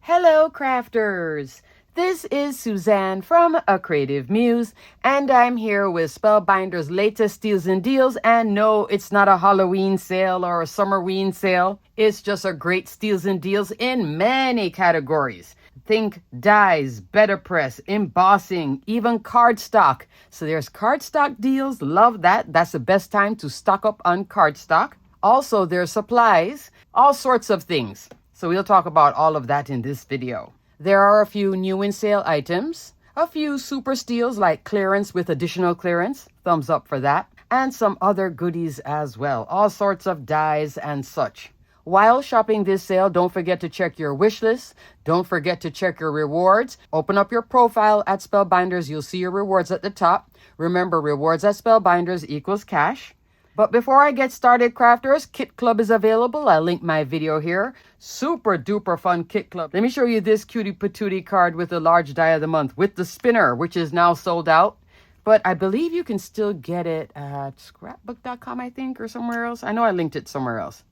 Hello, crafters! This is Suzanne from A Creative Muse, and I'm here with Spellbinders' latest steals and deals. And no, it's not a Halloween sale or a Summerween sale. It's just a great steals and deals in many categories. Think dies, better press, embossing, even cardstock. So there's cardstock deals. Love that. That's the best time to stock up on cardstock. Also, there's supplies, all sorts of things. So we'll talk about all of that in this video. There are a few new in sale items, a few super steals like clearance with additional clearance, thumbs up for that, and some other goodies as well, all sorts of dies and such. While shopping this sale, don't forget to check your wish list. Don't forget to check your rewards. Open up your profile at Spellbinders. You'll see your rewards at the top. Remember, rewards at Spellbinders equals cash. But before I get started, crafters, Kit Club is available. I'll link my video here. Super duper fun Kit Club. Let me show you this cutie patootie card with the large die of the month with the spinner, which is now sold out. But I believe you can still get it at scrapbook.com, I think, or somewhere else. I know I linked it somewhere else.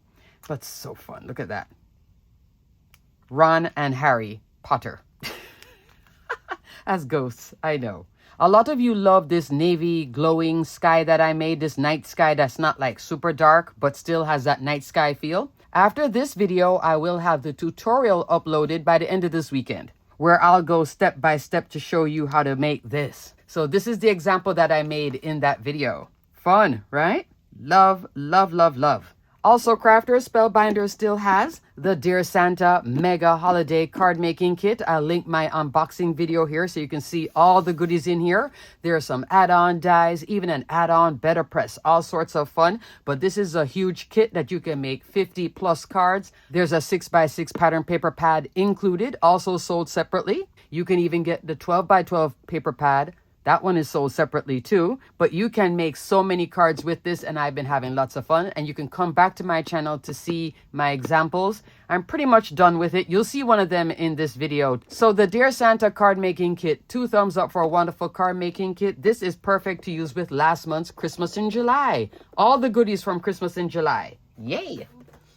But so fun. Look at that. Ron and Harry Potter. As ghosts, I know. A lot of you love this navy glowing sky that I made, this night sky that's not like super dark, but still has that night sky feel. After this video, I will have the tutorial uploaded by the end of this weekend, where I'll go step by step to show you how to make this. So this is the example that I made in that video. Fun, right? Love, love, love, love. Also, crafters, Spellbinders still has the Dear Santa Mega Holiday Card Making Kit. I'll link my unboxing video here so you can see all the goodies in here. There are some add-on dies, even an add-on better press, all sorts of fun. But this is a huge kit that you can make 50 plus cards. There's a 6x6 pattern paper pad included, also sold separately. You can even get the 12x12 paper pad. That one is sold separately too, but you can make so many cards with this, and I've been having lots of fun. And you can come back to my channel to see my examples. I'm pretty much done with it. You'll see one of them in this video. So the Dear Santa card making kit, 2 thumbs up for a wonderful card making kit. This is perfect to use with last month's Christmas in July. All the goodies from Christmas in July. Yay!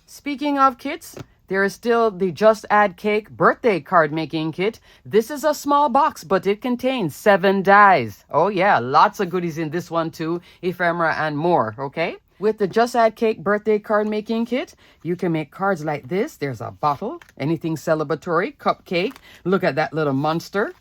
Speaking of kits, there is still the Just Add Cake birthday card making kit. This is a small box, but it contains 7 dies. Oh yeah, lots of goodies in this one too, ephemera and more, okay? With the Just Add Cake birthday card making kit, you can make cards like this. There's a bottle, anything celebratory, cupcake. Look at that little monster.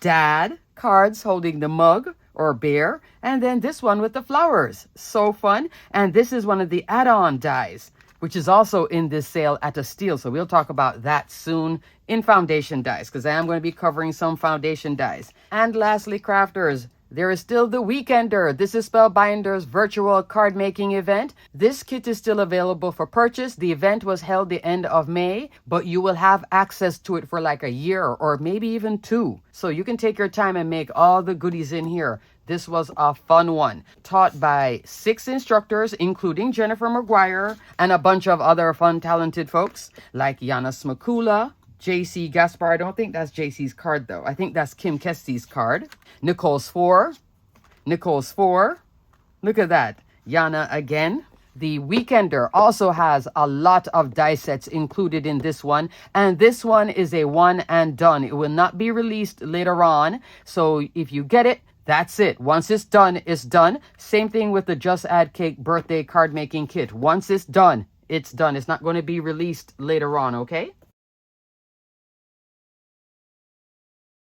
Dad, cards holding the mug or bear. And then this one with the flowers. So fun. And this is one of the add-on dies, which is also in this sale at a steal. So we'll talk about that soon in foundation dies, because I am going to be covering some foundation dies. And lastly, crafters, there is still the Weekender. This is Spellbinders' virtual card making event. This kit is still available for purchase. The event was held the end of May, but you will have access to it for like a year or maybe even 2. So you can take your time and make all the goodies in here. This was a fun one, taught by 6 instructors, including Jennifer McGuire and a bunch of other fun, talented folks like Yana Smakula, JC Gaspar. I don't think that's JC's card, though. I think that's Kim Kestie's card. Nicole's 4. Look at that. Yana again. The Weekender also has a lot of die sets included in this one. And this one is a one and done. It will not be released later on. So if you get it, that's it. Once it's done, it's done. Same thing with the Just Add Cake birthday card making kit. Once it's done, it's done. It's not going to be released later on, okay?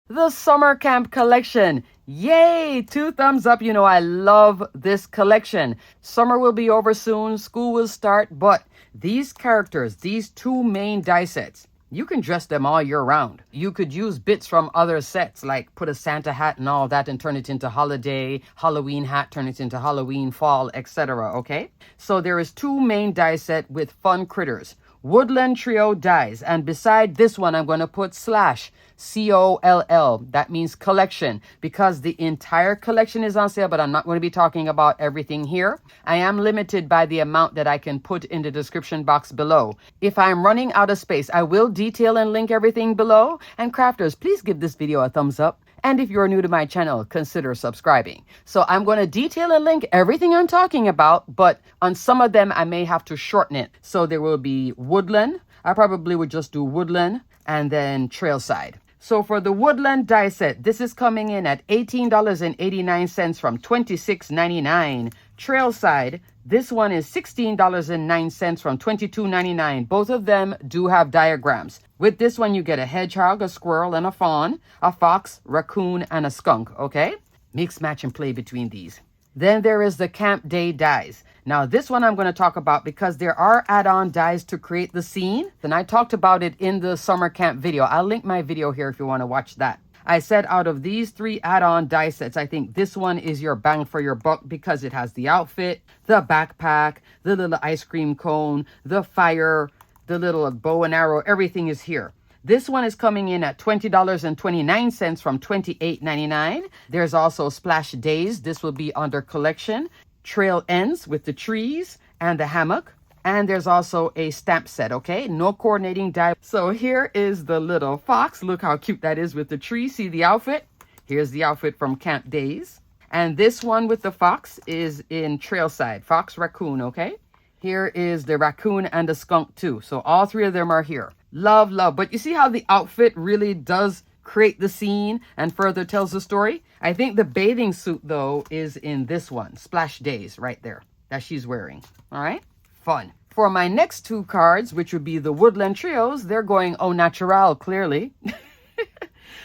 The Summer Camp Collection. Yay! 2 thumbs up. You know, I love this collection. Summer will be over soon. School will start. But these characters, these 2 main die sets, you can dress them all year round. You could use bits from other sets, like put a Santa hat and all that and turn it into holiday, Halloween hat, turn it into Halloween, fall, etc. Okay? So there is 2 main die set with fun critters. Woodland Trio dies. And beside this one, I'm going to put slash COLL. That means collection, because the entire collection is on sale, but I'm not going to be talking about everything here. I am limited by the amount that I can put in the description box below. If I'm running out of space, I will detail and link everything below. And crafters, please give this video a thumbs up. And if you're new to my channel, consider subscribing. So I'm going to detail and link everything I'm talking about, but on some of them, I may have to shorten it. So there will be Woodland. I probably would just do Woodland and then Trailside. So for the Woodland die set, this is coming in at $18.89 from $26.99. Trailside, this one is $16.09 from $22.99. Both of them do have diagrams. With this one, you get a hedgehog, a squirrel, and a fawn, a fox, raccoon, and a skunk, okay? Mix, match, and play between these. Then there is the Camp Day dies. Now, this one I'm going to talk about because there are add-on dies to create the scene. And I talked about it in the summer camp video. I'll link my video here if you want to watch that. I said out of these 3 add-on die sets, I think this one is your bang for your buck because it has the outfit, the backpack, the little ice cream cone, the fire, the little bow and arrow. Everything is here. This one is coming in at $20.29 from $28.99. There's also Splash Days. This will be under collection. Trail Ends with the trees and the hammock. And there's also a stamp set, okay? No coordinating die. So here is the little fox. Look how cute that is with the tree. See the outfit? Here's the outfit from Camp Days. And this one with the fox is in Trailside. Fox, raccoon, okay? Here is the raccoon and the skunk too. So all 3 of them are here. Love, love. But you see how the outfit really does create the scene and further tells the story? I think the bathing suit, though, is in this one. Splash Days right there that she's wearing. All right? Fun. For my next 2 cards, which would be the Woodland Trios, they're going au natural, clearly.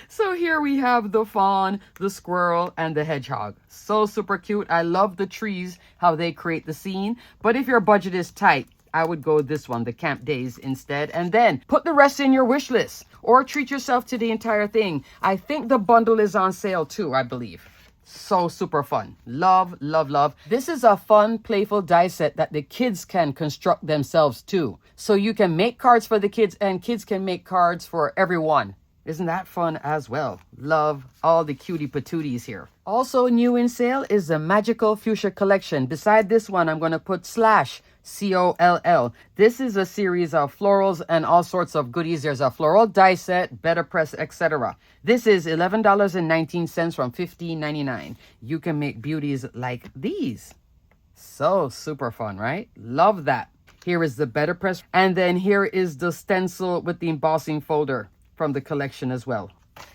So here we have the fawn, the squirrel, and the hedgehog. So super cute. I love the trees, how they create the scene. But if your budget is tight, I would go this one, the Camp Days instead. And then put the rest in your wish list or treat yourself to the entire thing. I think the bundle is on sale too, I believe. So super fun. Love, love, love. This is a fun, playful die set that the kids can construct themselves too. So you can make cards for the kids and kids can make cards for everyone. Isn't that fun as well? Love all the cutie patooties here. Also new in sale is the Magical Fuchsia Collection. Beside this one, I'm going to put Slash, COLL. This is a series of florals and all sorts of goodies. There's a floral die set, better press, etc. This is $11.19 from $15.99. You can make beauties like these. So super fun, right? Love that. Here is the better press. And then here is the stencil with the embossing folder from the collection as well.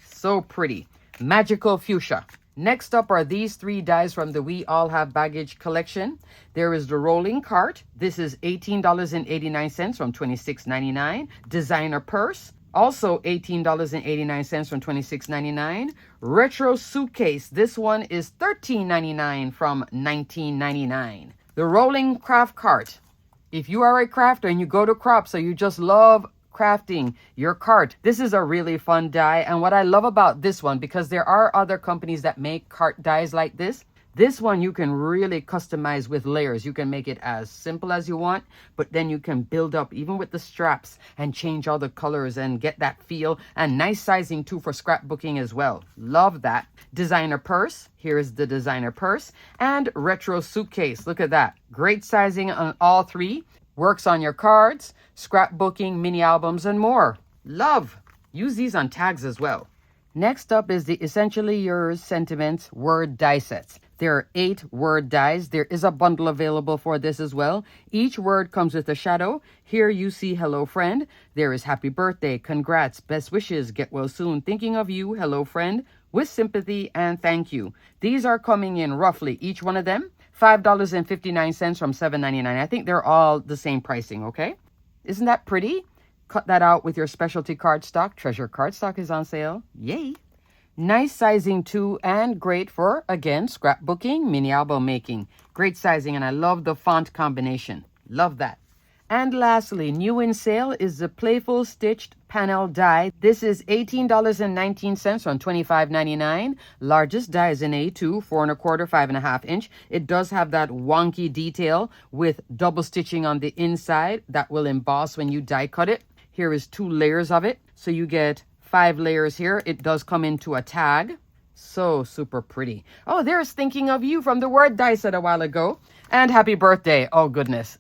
So pretty. Magical Fuchsia. Next up are these 3 dies from the We All Have Baggage collection. There is the rolling cart. This is $18.89 from $26.99. Designer purse. Also $18.89 from $26.99. Retro suitcase. This one is $13.99 from $19.99. The rolling craft cart. If you are a crafter and you go to crops or you just love crafting your cart, this is a really fun die. And what I love about this one, because there are other companies that make cart dies like this one you can really customize with layers. You can make it as simple as you want, but then you can build up even with the straps and change all the colors and get that feel, and nice sizing too for scrapbooking as well. Love that. Designer purse. Here's the designer purse. And retro suitcase. Look at that. Great sizing on all 3. Works on your cards, scrapbooking, mini albums, and more. Love. Use these on tags as well. Next up is the Essentially Yours Sentiments word die sets. There are 8 word dies. There is a bundle available for this as well. Each word comes with a shadow. Here you see hello friend. There is happy birthday, congrats, best wishes, get well soon, thinking of you, hello friend, with sympathy and thank you. These are coming in roughly, each one of them, $5.59 from $7.99. I think they're all the same pricing, okay? Isn't that pretty? Cut that out with your specialty cardstock. Treasure cardstock is on sale. Yay! Nice sizing too, and great for, again, scrapbooking, mini album making. Great sizing, and I love the font combination. Love that. And lastly, new in sale is the Playful Stitched Panel Die. This is $18.19 from $25.99. Largest die is an A2, 4 1/4, 5 1/2 inch. It does have that wonky detail with double stitching on the inside that will emboss when you die cut it. Here is 2 layers of it. So you get 5 layers here. It does come into a tag. So super pretty. Oh, there's Thinking of You from the word die set a while ago. And happy birthday. Oh, goodness.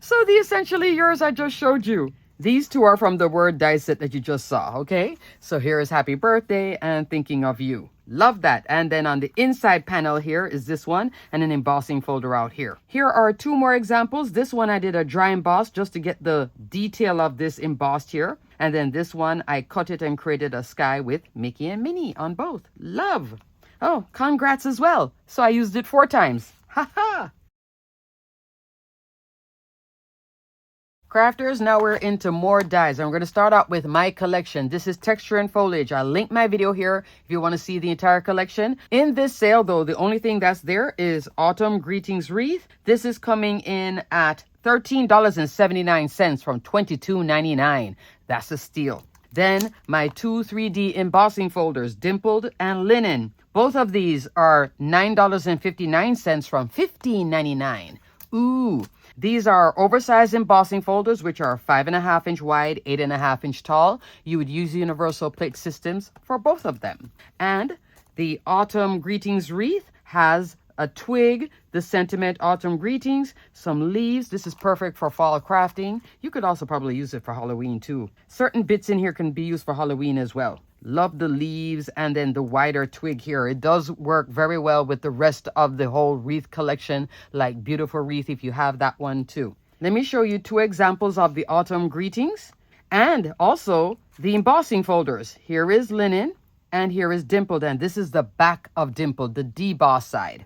So the Essentially Yours I just showed you. These 2 are from the word die set that you just saw, okay? So here is happy birthday and Thinking of You. Love that. And then on the inside panel here is this one and an embossing folder out here. Here are 2 more examples. This one I did a dry emboss just to get the detail of this embossed here. And then this one, I cut it and created a sky with Mickey and Minnie on both. Love. Oh, congrats as well. So I used it 4 times. Ha ha. Crafters, now we're into more dies. I'm going to start out with my collection. This is Texture and Foliage. I'll link my video here if you want to see the entire collection. In this sale, though, the only thing that's there is Autumn Greetings Wreath. This is coming in at $13.79 from $22.99. That's a steal. Then my 2 3D embossing folders, Dimpled and Linen. Both of these are $9.59 from $15.99. Ooh. These are oversized embossing folders, which are 5.5 inch wide, 8.5 inch tall. You would use universal plate systems for both of them. And the Autumn Greetings Wreath has a twig, the sentiment Autumn Greetings, some leaves. This is perfect for fall crafting. You could also probably use it for Halloween too. Certain bits in here can be used for Halloween as well. Love the leaves and then the wider twig here. It does work very well with the rest of the whole wreath collection, like Beautiful Wreath if you have that one too. Let me show you 2 examples of the Autumn Greetings and also the embossing folders. Here is Linen and here is Dimpled, and this is the back of Dimpled, the deboss side.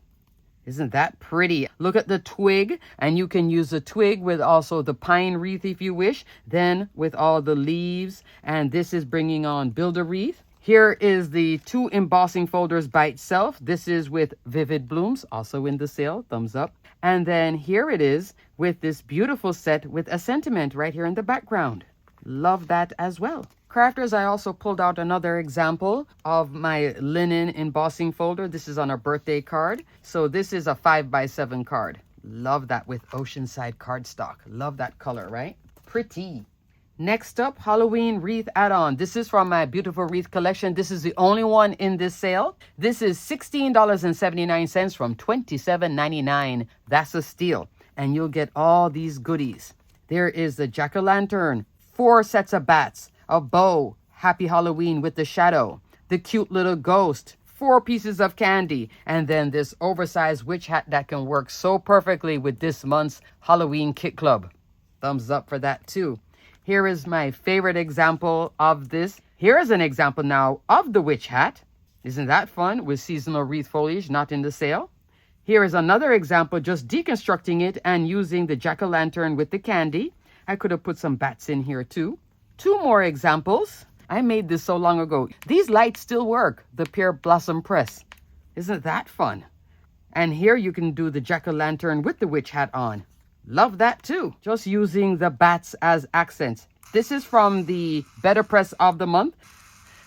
Isn't that pretty? Look at the twig, and you can use the twig with also the pine wreath if you wish, then with all the leaves, and this is bringing on Build a Wreath. Here is the 2 embossing folders by itself. This is with Vivid Blooms, also in the sale, thumbs up. And then here it is with this beautiful set with a sentiment right here in the background. Love that as well. Crafters, I also pulled out another example of my linen embossing folder. This is on a birthday card. So this is a 5x7 card. Love that with Oceanside cardstock. Love that color, right? Pretty. Next up, Halloween wreath add-on. This is from my Beautiful Wreath collection. This is the only one in this sale. This is $16.79 from $27.99. That's a steal. And you'll get all these goodies. There is the jack-o'-lantern, 4 sets of bats, a bow, Happy Halloween with the shadow, the cute little ghost, 4 pieces of candy, and then this oversized witch hat that can work so perfectly with this month's Halloween Kit Club. Thumbs up for that too. Here is my favorite example of this. Here is an example now of the witch hat. Isn't that fun with seasonal wreath foliage not in the sale? Here is another example just deconstructing it and using the jack-o'-lantern with the candy. I could have put some bats in here too. 2 more examples. I made this so long ago. These lights still work. The Pear Blossom Press. Isn't that fun? And here you can do the jack-o'-lantern with the witch hat on. Love that too. Just using the bats as accents. This is from the Better Press of the month.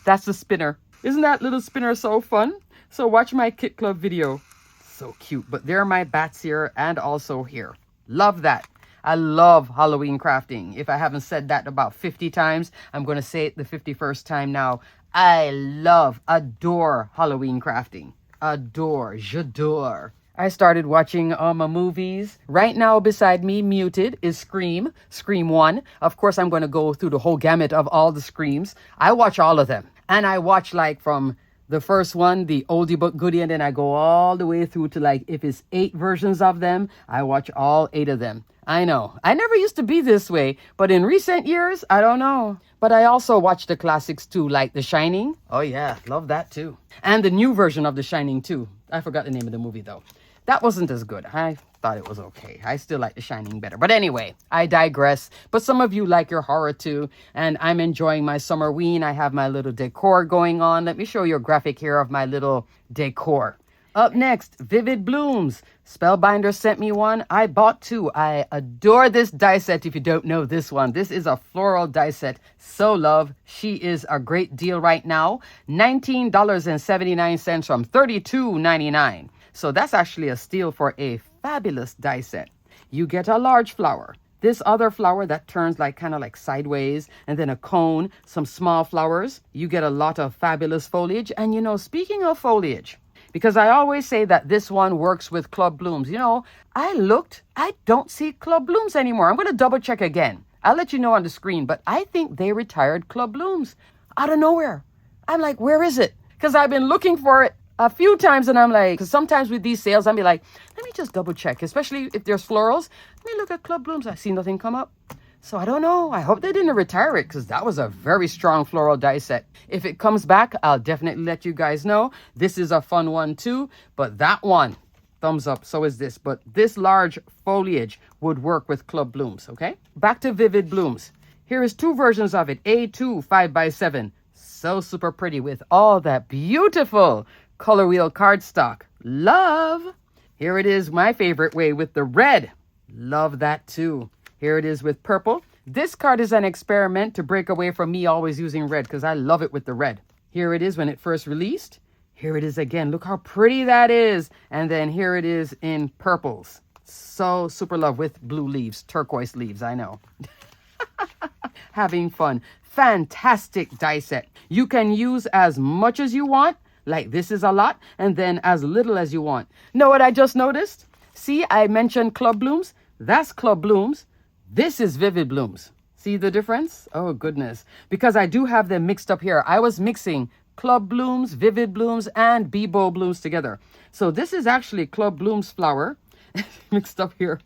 That's the spinner. Isn't that little spinner so fun? So watch my Kit Club video. So cute. But there are my bats here and also here. Love that. I love Halloween crafting. If I haven't said that about 50 times, I'm going to say it the 51st time now. I love, adore Halloween crafting. Adore, j'adore. I started watching all my movies. Right now beside me, muted, is Scream 1. Of course, I'm going to go through the whole gamut of all the Screams. I watch all of them. And I watch like from the first one, the oldie but goodie, and then I go all the way through to like, if it's 8 versions of them, I watch all 8 of them. I know. I never used to be this way, but in recent years, I don't know. But I also watch the classics too, like The Shining. Oh yeah, love that too. And the new version of The Shining too. I forgot the name of the movie though. That wasn't as good. I thought it was okay. I still like The Shining better. But anyway, I digress. But some of you like your horror too. And I'm enjoying my Summerween. I have my little decor going on. Let me show you a graphic here of my little decor. Up next, Vivid Blooms. Spellbinders sent me one. I bought 2. I adore this die set if you don't know this one. This is a floral die set. So love. She is a great deal right now. $19.79 from $32.99. So that's actually a steal for a fabulous die set. You get a large flower. This other flower that turns like kind of like sideways, and then a cone, some small flowers. You get a lot of fabulous foliage. And you know, speaking of foliage, because I always say that this one works with Club Blooms. You know, I looked, I don't see Club Blooms anymore. I'm going to double check again. I'll let you know on the screen, but I think they retired Club Blooms out of nowhere. I'm like, where is it? Because I've been looking for it a few times, and I'm like, because sometimes with these sales, I'll be like, let me just double check, especially if there's florals. Let me look at Club Blooms. I see nothing come up. So I don't know. I hope they didn't retire it because that was a very strong floral die set. If it comes back, I'll definitely let you guys know. This is a fun one too, but that one, thumbs up. So is this. But this large foliage would work with club blooms, okay? Back to vivid blooms. Here is two versions of it. A2 5x7. So super pretty with all that beautiful color wheel cardstock. Love. Here it is, my favorite way with the red. Love that too. Here it is with purple. This card is an experiment to break away from me always using red because I love it with the red. Here it is when it first released. Here it is again. Look how pretty that is. And then here it is in purples. So super love with blue leaves, turquoise leaves, I know. Having fun. Fantastic die set. You can use as much as you want. Like this is a lot. And then as little as you want. Know what I just noticed? See, I mentioned club blooms. That's club blooms. This is vivid blooms. See the difference? Oh, goodness. Because I do have them mixed up here. I was mixing club blooms, vivid blooms, and bebo blooms together. So this is actually club blooms flower mixed up here.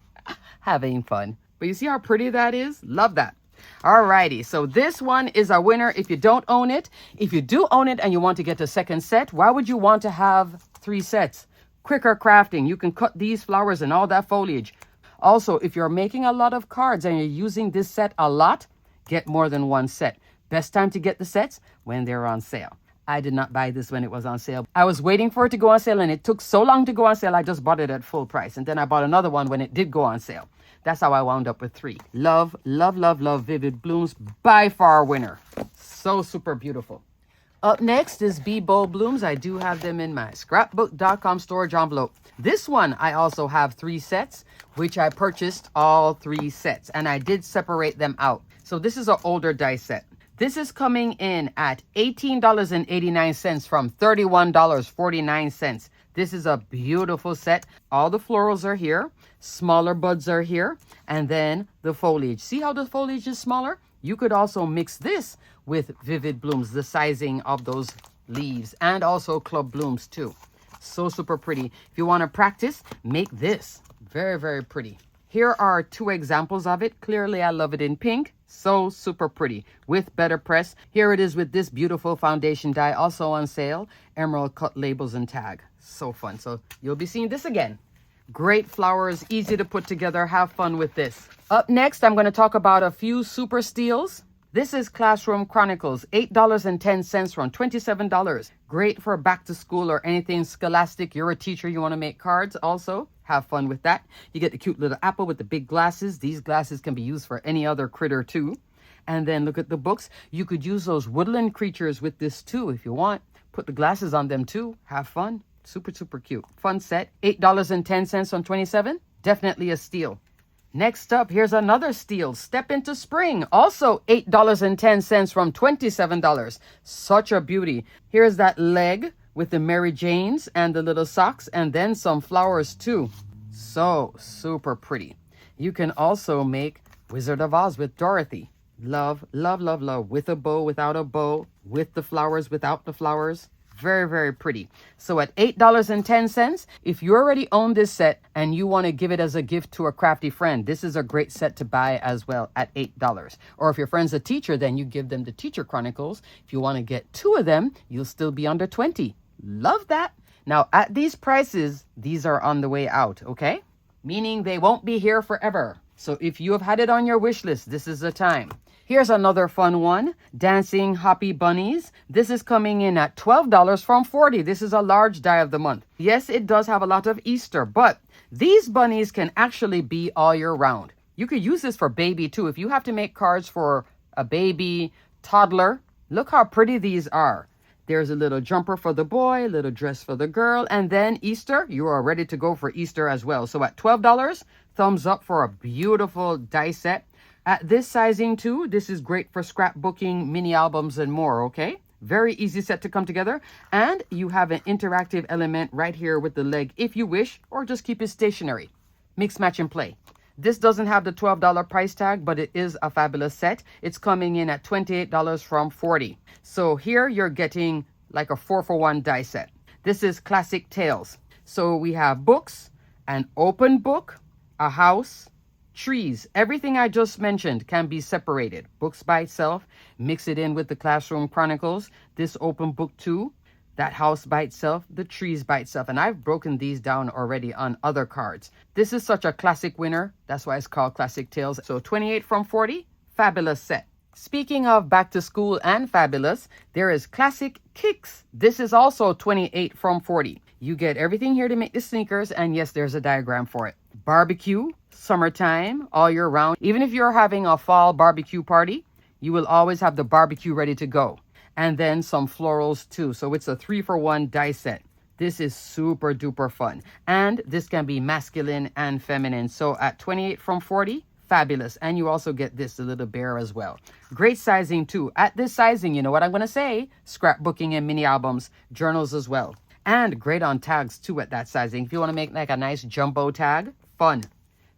Having fun. But you see how pretty that is? Love that. Alrighty, so this one is a winner if you don't own it. If you do own it and you want to get a second set, why would you want to have 3 sets? Quicker crafting. You can cut these flowers and all that foliage. Also, if you're making a lot of cards and you're using this set a lot, get more than 1 set. Best time to get the sets when they're on sale. I did not buy this when it was on sale. I was waiting for it to go on sale and it took so long to go on sale, I just bought it at full price. And then I bought another one when it did go on sale. That's how I wound up with 3. Love, love, love, love Vivid Blooms. By far winner. So super beautiful. Up next is Bebo Blooms. I do have them in my scrapbook.com storage envelope. This one, I also have 3 sets, which I purchased all 3 sets. And I did separate them out. So this is an older die set. This is coming in at $18.89 from $31.49. This is a beautiful set. All the florals are here. Smaller buds are here. And then the foliage. See how the foliage is smaller? You could also mix this with Vivid Blooms, the sizing of those leaves, and also club blooms too. So super pretty. If you want to practice, make this. Very, very pretty. Here are 2 examples of it. Clearly, I love it in pink. So super pretty with better press. Here it is with this beautiful foundation die, also on sale. Emerald cut labels and tag. So fun. So you'll be seeing this again. Great flowers, easy to put together. Have fun with this. Up next, I'm going to talk about a few super steals. This is Classroom Chronicles, $8.10 from $27. Great for back to school or anything scholastic. You're a teacher, you want to make cards also. Have fun with that. You get the cute little apple with the big glasses. These glasses can be used for any other critter too. And then look at the books. You could use those woodland creatures with this too if you want. Put the glasses on them too. Have fun. Super, super cute. Fun set. $8.10 on 27. Definitely a steal. Next up, here's another steal. Step into Spring. Also $8.10 from $27. Such a beauty. Here's that leg with the Mary Janes and the little socks, and then some flowers too. So super pretty. You can also make Wizard of Oz with Dorothy. Love, love, love, love. With a bow, without a bow, with the flowers, without the flowers. Very, very pretty. So at $8.10, if you already own this set and you want to give it as a gift to a crafty friend, this is a great set to buy as well at $8. Or if your friend's a teacher, then you give them the Teacher Chronicles. If you want to get 2 of them, you'll still be under $20. Love that. Now, at these prices, these are on the way out, okay? Meaning they won't be here forever. So if you have had it on your wish list, this is the time. Here's another fun one, Dancing Hoppy Bunnies. This is coming in at $12 from $40. This is a large die of the month. Yes, it does have a lot of Easter, but these bunnies can actually be all year round. You could use this for baby too. If you have to make cards for a baby, toddler, look how pretty these are. There's a little jumper for the boy, a little dress for the girl, and then Easter, you are ready to go for Easter as well. So at $12, thumbs up for a beautiful die set. At this sizing too, this is great for scrapbooking, mini albums, and more, okay? Very easy set to come together. And you have an interactive element right here with the leg if you wish, or just keep it stationary. Mix, match, and play. This doesn't have the $12 price tag, but it is a fabulous set. It's coming in at $28 from $40. So here you're getting like a 4-for-1 die set. This is Classic Tales. So we have books, an open book, a house, Trees. Everything I just mentioned can be separated. Books by itself, mix it in with the Classroom Chronicles, this open book too, that house by itself, the trees by itself. And I've broken these down already on other cards. This is such a classic winner. That's why it's called Classic Tales. So 28 from 40, fabulous set. Speaking of back to school and fabulous, there is Classic Kicks. This is also 28 from 40. You get everything here to make the sneakers, and yes, there's a diagram for it. Barbecue, summertime, all year round. Even if you're having a fall barbecue party, you will always have the barbecue ready to go. And then some florals too. So it's a 3-for-1 die set. This is super duper fun. And this can be masculine and feminine. So at 28 from 40, fabulous. And you also get this, the little bear as well. Great sizing too. At this sizing, you know what I'm going to say? Scrapbooking and mini albums, journals as well. And great on tags too at that sizing. If you want to make like a nice jumbo tag, fun.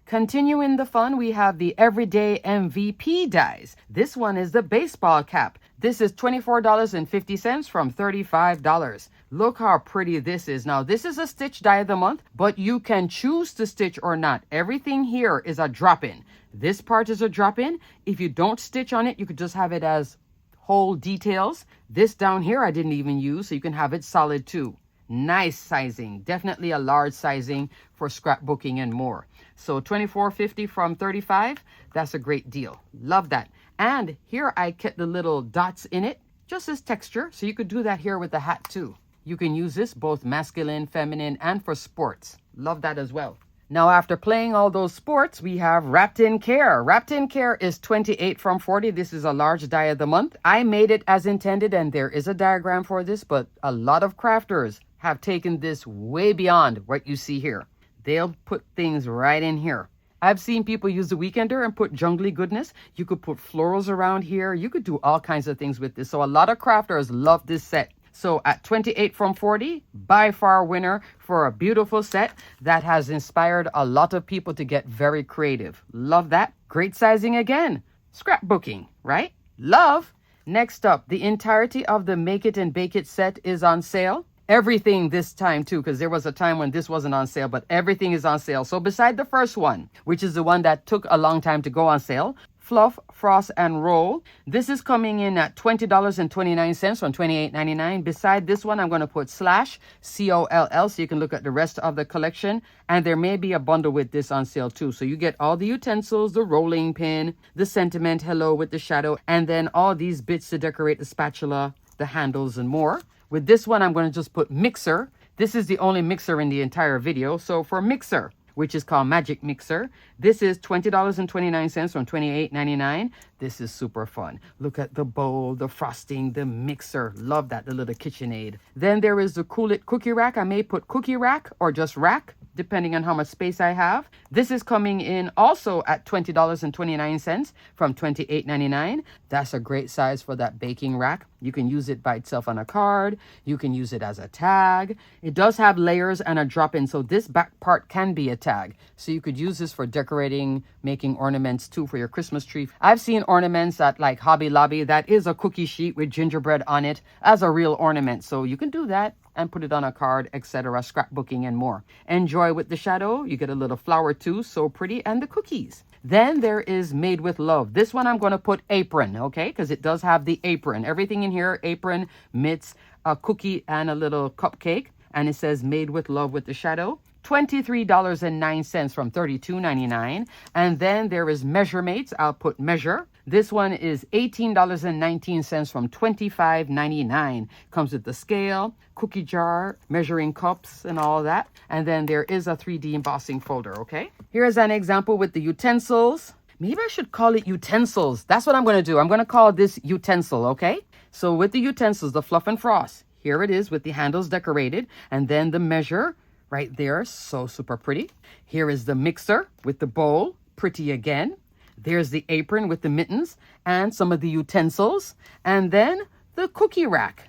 Continuing the fun, we have the Everyday MVP dies. This one is the baseball cap. This is $24.50 from $35. Look how pretty this is. Now, this is a stitch die of the month, but you can choose to stitch or not. Everything here is a drop-in. This part is a drop-in. If you don't stitch on it, you could just have it as whole details. This down here I didn't even use, so you can have it solid too. Nice sizing. Definitely a large sizing for scrapbooking and more. So $24.50 from $35. That's a great deal. Love that. And here I kept the little dots in it, just as texture. So you could do that here with the hat too. You can use this both masculine, feminine, and for sports. Love that as well. Now, after playing all those sports, we have Wrapped in Care. Wrapped in Care is 28 from 40. This is a large die of the month. I made it as intended, and there is a diagram for this, but a lot of crafters have taken this way beyond what you see here. They'll put things right in here. I've seen people use the Weekender and put jungly goodness. You could put florals around here. You could do all kinds of things with this. So a lot of crafters love this set. So at 28 from 40, by far winner for a beautiful set that has inspired a lot of people to get very creative. Love that. Great sizing again. Scrapbooking, right? Love. Next up, the entirety of the Make It and Bake It set is on sale. Everything this time too, because there was a time when this wasn't on sale, but everything is on sale. So beside the first one, which is the one that took a long time to go on sale, Fluff, Frost, and Roll. This is coming in at $20.29 from $28.99. Beside this one, I'm going to put slash COLL so you can look at the rest of the collection. And there may be a bundle with this on sale too. So you get all the utensils, the rolling pin, the sentiment hello with the shadow, and then all these bits to decorate the spatula, the handles, and more. With this one, I'm going to just put mixer. This is the only mixer in the entire video. So for mixer, which is called Magic Mixer, this is $20.29 from $28.99. This is super fun. Look at the bowl, the frosting, the mixer. Love that, the little KitchenAid. Then there is the Cool It Cookie Rack. I may put cookie rack or just rack, depending on how much space I have. This is coming in also at $20.29 from $28.99. That's a great size for that baking rack. You can use it by itself on a card. You can use it as a tag. It does have layers and a drop-in, so this back part can be a tag. So you could use this for decorating, making ornaments too for your Christmas tree. I've seen ornaments at like Hobby Lobby that is a cookie sheet with gingerbread on it as a real ornament. So you can do that and put it on a card, etc., scrapbooking and more. Enjoy with the shadow. You get a little flower too, so pretty, and the cookies. Then there is Made with Love. This one I'm going to put apron, okay, because it does have the apron. Everything in here, apron, mitts, a cookie, and a little cupcake. And it says Made with Love with the shadow. $23.09 from $32.99. And then there is Measuremates. I'll put measure. This one is $18.19 from $25.99. Comes with the scale, cookie jar, measuring cups, and all that. And then there is a 3D embossing folder, okay? Here's an example with the utensils. Maybe I should call it utensils. That's what I'm going to do. I'm going to call this utensil, okay? So with the utensils, the Fluff and Frost, here it is with the handles decorated. And then the measure right there, so super pretty. Here is the mixer with the bowl, pretty again. There's the apron with the mittens and some of the utensils. And then the cookie rack.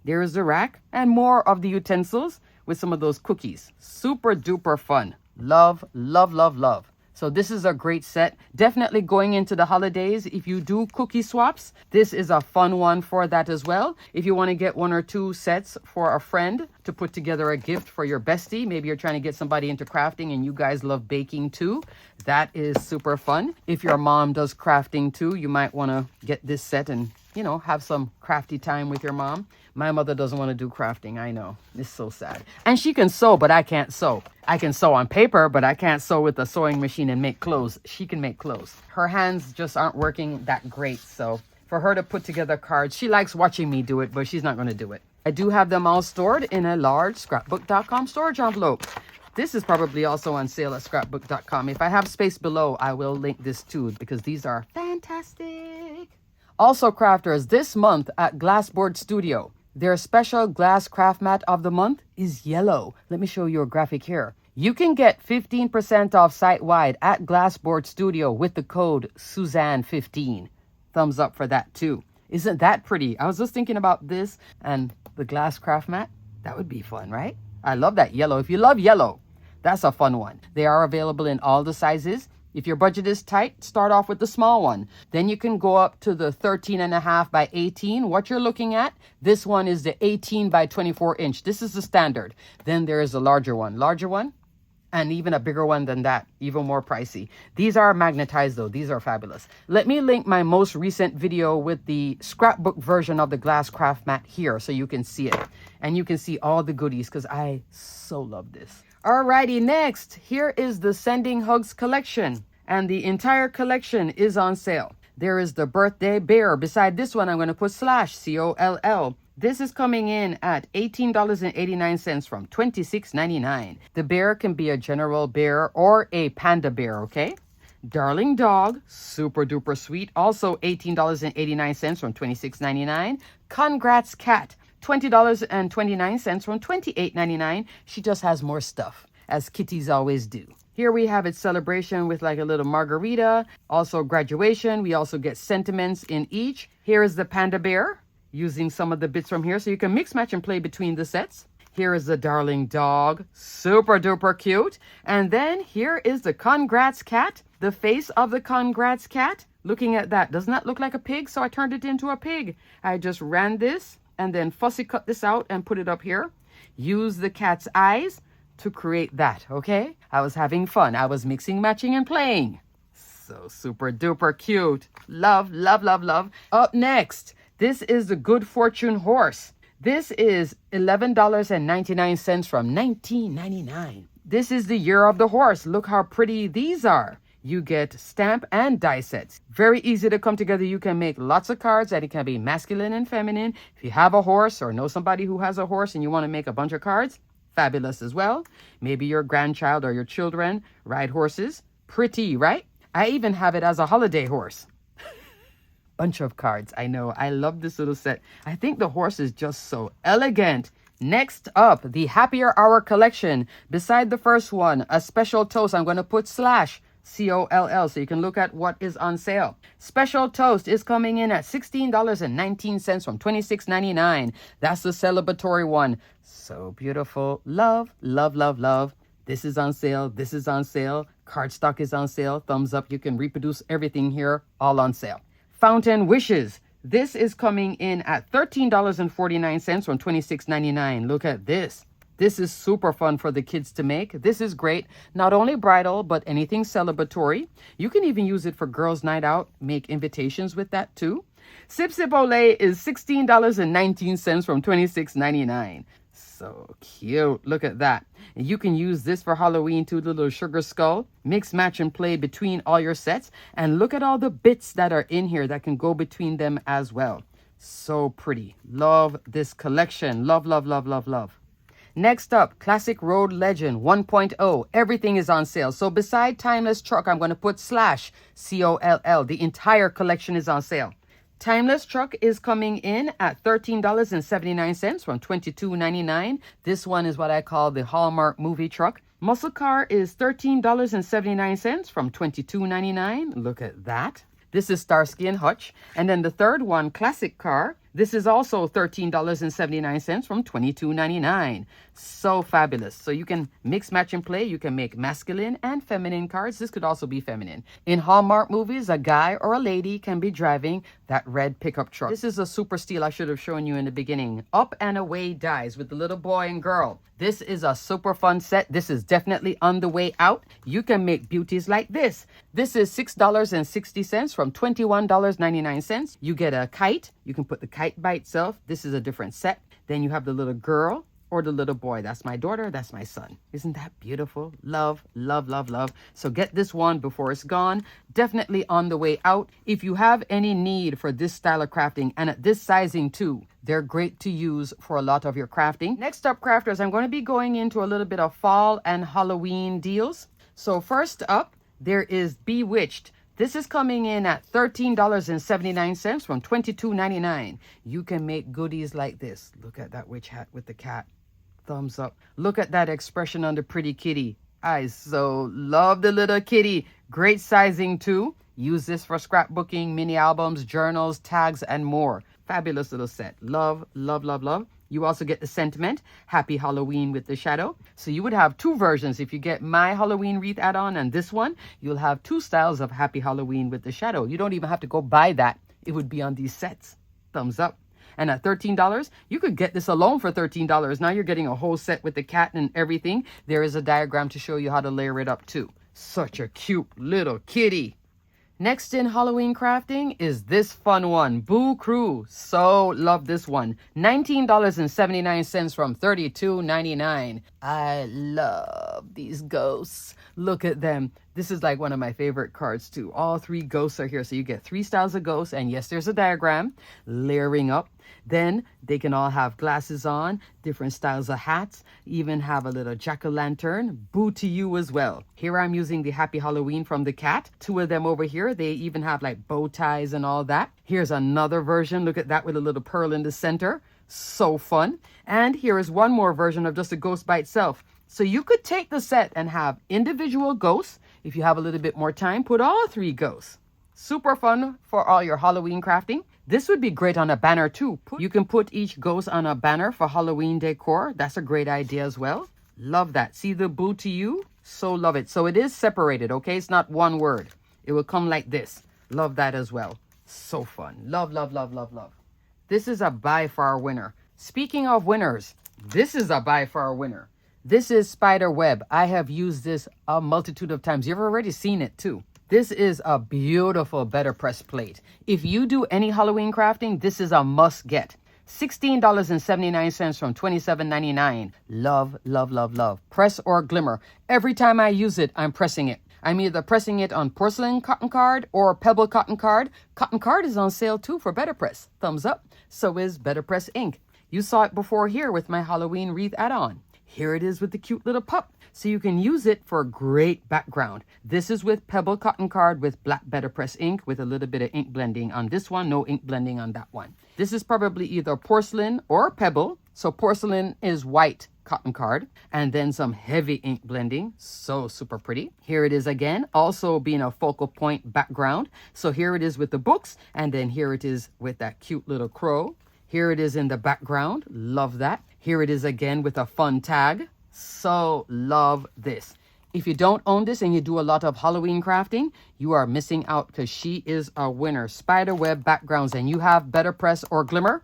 There is the rack and more of the utensils with some of those cookies. Super duper fun. Love, love, love, love. So this is a great set. Definitely going into the holidays. If you do cookie swaps, this is a fun one for that as well. If you want to get 1 or 2 sets for a friend to put together a gift for your bestie, maybe you're trying to get somebody into crafting and you guys love baking too, that is super fun. If your mom does crafting too, you might want to get this set and, you know, have some crafty time with your mom. My mother doesn't want to do crafting. I know. It's so sad. And she can sew, but I can't sew. I can sew on paper, but I can't sew with a sewing machine and make clothes. She can make clothes. Her hands just aren't working that great. So for her to put together cards, she likes watching me do it, but she's not going to do it. I do have them all stored in a large scrapbook.com storage envelope. This is probably also on sale at scrapbook.com. If I have space below, I will link this too because these are fantastic. Also, crafters, this month at Glassboard Studio, their special glass craft mat of the month is yellow. Let me show you a graphic here. You can get 15% off site-wide at Glassboard Studio with the code Suzanne15. Thumbs up for that too. Isn't that pretty? I was just thinking about this and the glass craft mat. That would be fun, right? I love that yellow. If you love yellow, that's a fun one. They are available in all the sizes. If your budget is tight, start off with the small one. Then you can go up to the 13.5 by 18. What you're looking at, this one is the 18 by 24 inch. This is the standard. Then there is a larger one, and even a bigger one than that, even more pricey. These are magnetized though. These are fabulous. Let me link my most recent video with the scrapbook version of the glass craft mat here so you can see it. And you can see all the goodies because I so love this. Alrighty, next, here is the Sending Hugs collection. And the entire collection is on sale. There is the birthday bear. Beside this one, I'm going to put slash, COLL. This is coming in at $18.89 from $26.99. The bear can be a general bear or a panda bear, okay? Darling dog, super duper sweet. Also $18.89 from $26.99. Congrats cat, $20.29 from $28.99. She just has more stuff, as kitties always do. Here we have its celebration with like a little margarita. Also graduation. We also get sentiments in each. Here is the panda bear, using some of the bits from here so you can mix, match, and play between the sets. Here is the darling dog, super duper cute. And then here is the congrats cat, the face of the congrats cat. Looking at that, doesn't that look like a pig? So I turned it into a pig. I just ran this and then fussy cut this out and put it up here. Use the cat's eyes to create that, okay? I was having fun. I was mixing, matching, and playing. So super duper cute. Love, love, love, love. Up next, this is the Good Fortune horse. This is $11.99 from $19.99. This is the year of the horse. Look how pretty these are. You get stamp and die sets. Very easy to come together. You can make lots of cards that it can be masculine and feminine. If you have a horse or know somebody who has a horse and you want to make a bunch of cards, fabulous as well. Maybe your grandchild or your children ride horses. Pretty, right? I even have it as a holiday horse. Bunch of cards. I know. I love this little set. I think the horse is just so elegant. Next up, the Happier Hour collection. Beside the first one, a special toast. I'm going to put slash COLL so you can look at what is on sale. Special toast is coming in at $16.19 from $26.99. That's the celebratory one. So beautiful. Love, love, love, love. This is on sale. This is on sale. Cardstock is on sale. Thumbs up. You can reproduce everything here. All on sale. Fountain Wishes. This is coming in at $13.49 from $26.99. Look at this. This is super fun for the kids to make. This is great. Not only bridal, but anything celebratory. You can even use it for girls' night out. Make invitations with that too. Sip Sip Olay is $16.19 from $26.99. So cute. Look at that. And you can use this for Halloween too, the little sugar skull. Mix, match, and play between all your sets. And look at all the bits that are in here that can go between them as well. So pretty. Love this collection. Love, love, love, love, love. Next up, Classic Road Legend 1.0. Everything is on sale. So beside Timeless Truck, I'm going to put slash COLL. The entire collection is on sale. Timeless Truck is coming in at $13.79 from $22.99. This one is what I call the Hallmark movie truck. Muscle Car is $13.79 from $22.99. Look at that. This is Starsky and Hutch. And then the third one, Classic Car, This is also $13.79 from $22.99. So fabulous. So you can mix, match, and play. You can make masculine and feminine cards. This could also be feminine. In Hallmark movies, a guy or a lady can be driving that red pickup truck. This is a super steal I should have shown you in the beginning. Up and Away dies with the little boy and girl. This is a super fun set. This is definitely on the way out. You can make beauties like this. This is $6.60 from $21.99. You get a kite. You can put the kite by itself. This is a different set. Then you have the little girl or the little boy. That's my daughter. That's my son. Isn't that beautiful? Love, love, love, love. So get this one before it's gone. Definitely on the way out. If you have any need for this style of crafting and at this sizing too, they're great to use for a lot of your crafting. Next up, crafters, I'm going to be going into a little bit of fall and Halloween deals. So first up, there is Bewitched. This is coming in at $13.79 from $22.99. You can make goodies like this. Look at that witch hat with the cat. Thumbs up. Look at that expression on the pretty kitty. I so love the little kitty. Great sizing too. Use this for scrapbooking, mini albums, journals, tags, and more. Fabulous little set. Love, love, love, love. You also get the sentiment, Happy Halloween with the shadow. So you would have two versions. If you get my Halloween wreath add-on and this one, you'll have two styles of Happy Halloween with the shadow. You don't even have to go buy that. It would be on these sets. Thumbs up. And at $13, you could get this alone for $13. Now you're getting a whole set with the cat and everything. There is a diagram to show you how to layer it up too. Such a cute little kitty. Next in Halloween crafting is this fun one, Boo Crew. So love this one. $19.79 from $32.99. I love these ghosts. Look at them. This is like one of my favorite cards too. All three ghosts are here. So you get three styles of ghosts. And yes, there's a diagram layering up. Then they can all have glasses on, different styles of hats, even have a little jack-o'-lantern. Boo to you as well. Here I'm using the Happy Halloween from the cat. Two of them over here. They even have like bow ties and all that. Here's another version. Look at that with a little pearl in the center. So fun. And here is one more version of just a ghost by itself. So you could take the set and have individual ghosts. If you have a little bit more time, put all three ghosts. Super fun for all your Halloween crafting. This would be great on a banner too. You can put each ghost on a banner for Halloween decor. That's a great idea as well. Love that. See the Boo to you? So love it. So it is separated, okay? It's not one word. It will come like this. Love that as well. So fun. Love, love, love, love, love. This is a by far winner. Speaking of winners, this is a by far winner. This is Spider Web. I have used this a multitude of times. You've already seen it too. This is a beautiful Better Press plate. If you do any Halloween crafting, this is a must get. $16.79 from $27.99. Love, love, love, love. Press or glimmer. Every time I use it, I'm pressing it. I'm either pressing it on porcelain cotton card or pebble cotton card. Cotton card is on sale too for Better Press. Thumbs up. So is Better Press ink. You saw it before here with my Halloween wreath add-on. Here it is with the cute little pup. So you can use it for a great background. This is with pebble cotton card with black Better Press ink with a little bit of ink blending on this one. No ink blending on that one. This is probably either porcelain or pebble. So porcelain is white cotton card and then some heavy ink blending. So super pretty. Here it is again, also being a focal point background. So here it is with the books and then here it is with that cute little crow. Here it is in the background. Love that. Here it is again with a fun tag. So love this. If you don't own this and you do a lot of Halloween crafting, you are missing out because she is a winner. Spiderweb backgrounds and you have Better Press or Glimmer,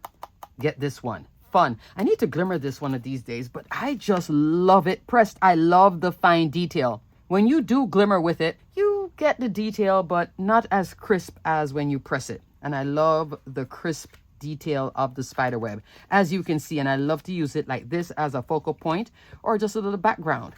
get this one. Fun. I need to glimmer this one of these days, but I just love it pressed. I love the fine detail. When you do glimmer with it, you get the detail, but not as crisp as when you press it. And I love the crisp detail of the spider web, as you can see, and I love to use it like this as a focal point or just a little background.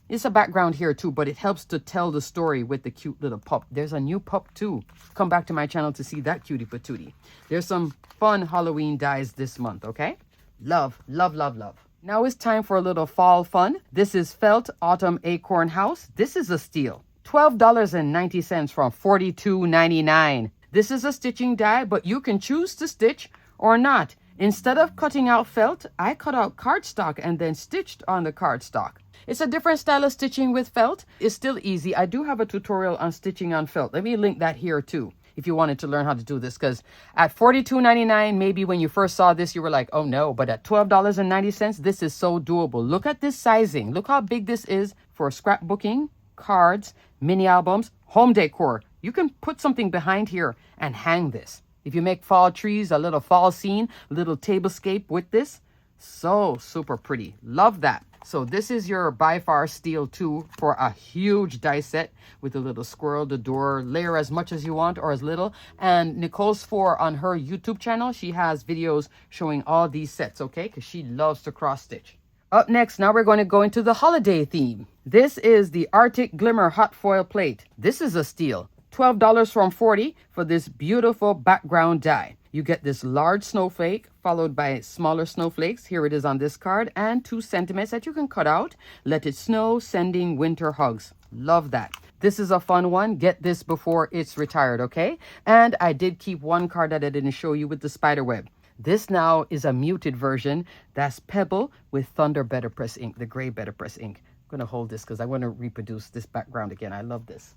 It's a background here too, but it helps to tell the story with the cute little pup. There's a new pup too. Come back to my channel to see that cutie patootie. There's some fun Halloween dies this month, okay? Love, love, love, love. Now it's time for a little fall fun. This is Felt Autumn Acorn House. This is a steal. $12.90 from $42.99. This is a stitching die, but you can choose to stitch or not. Instead of cutting out felt, I cut out cardstock and then stitched on the cardstock. It's a different style of stitching with felt. It's still easy. I do have a tutorial on stitching on felt. Let me link that here too. if you wanted to learn how to do this, because at $42.99, maybe when you first saw this, you were like, oh no, but at $12.90, this is so doable. Look at this sizing. Look how big this is for scrapbooking, cards, mini albums, home decor. You can put something behind here and hang this. If you make fall trees, a little fall scene, a little tablescape with this, so super pretty. Love that. So this is your by far steal too for a huge die set with a little squirrel, the door, layer as much as you want or as little. And Nicole's for on her YouTube channel, she has videos showing all these sets, okay? Because she loves to cross stitch. Up next, now we're going to go into the holiday theme. This is the Arctic Glimmer hot foil plate. This is a steal. $12 from $40 for this beautiful background die. You get this large snowflake followed by smaller snowflakes. Here it is on this card, and 2 sentiments that you can cut out. Let it snow, sending winter hugs. Love that. This is a fun one. Get this before it's retired, okay? And I did keep one card that I didn't show you with the spider web. This now is a muted version. That's Pebble with Thunder Better Press ink, the gray Better Press ink. I'm going to hold this because I want to reproduce this background again. I love this.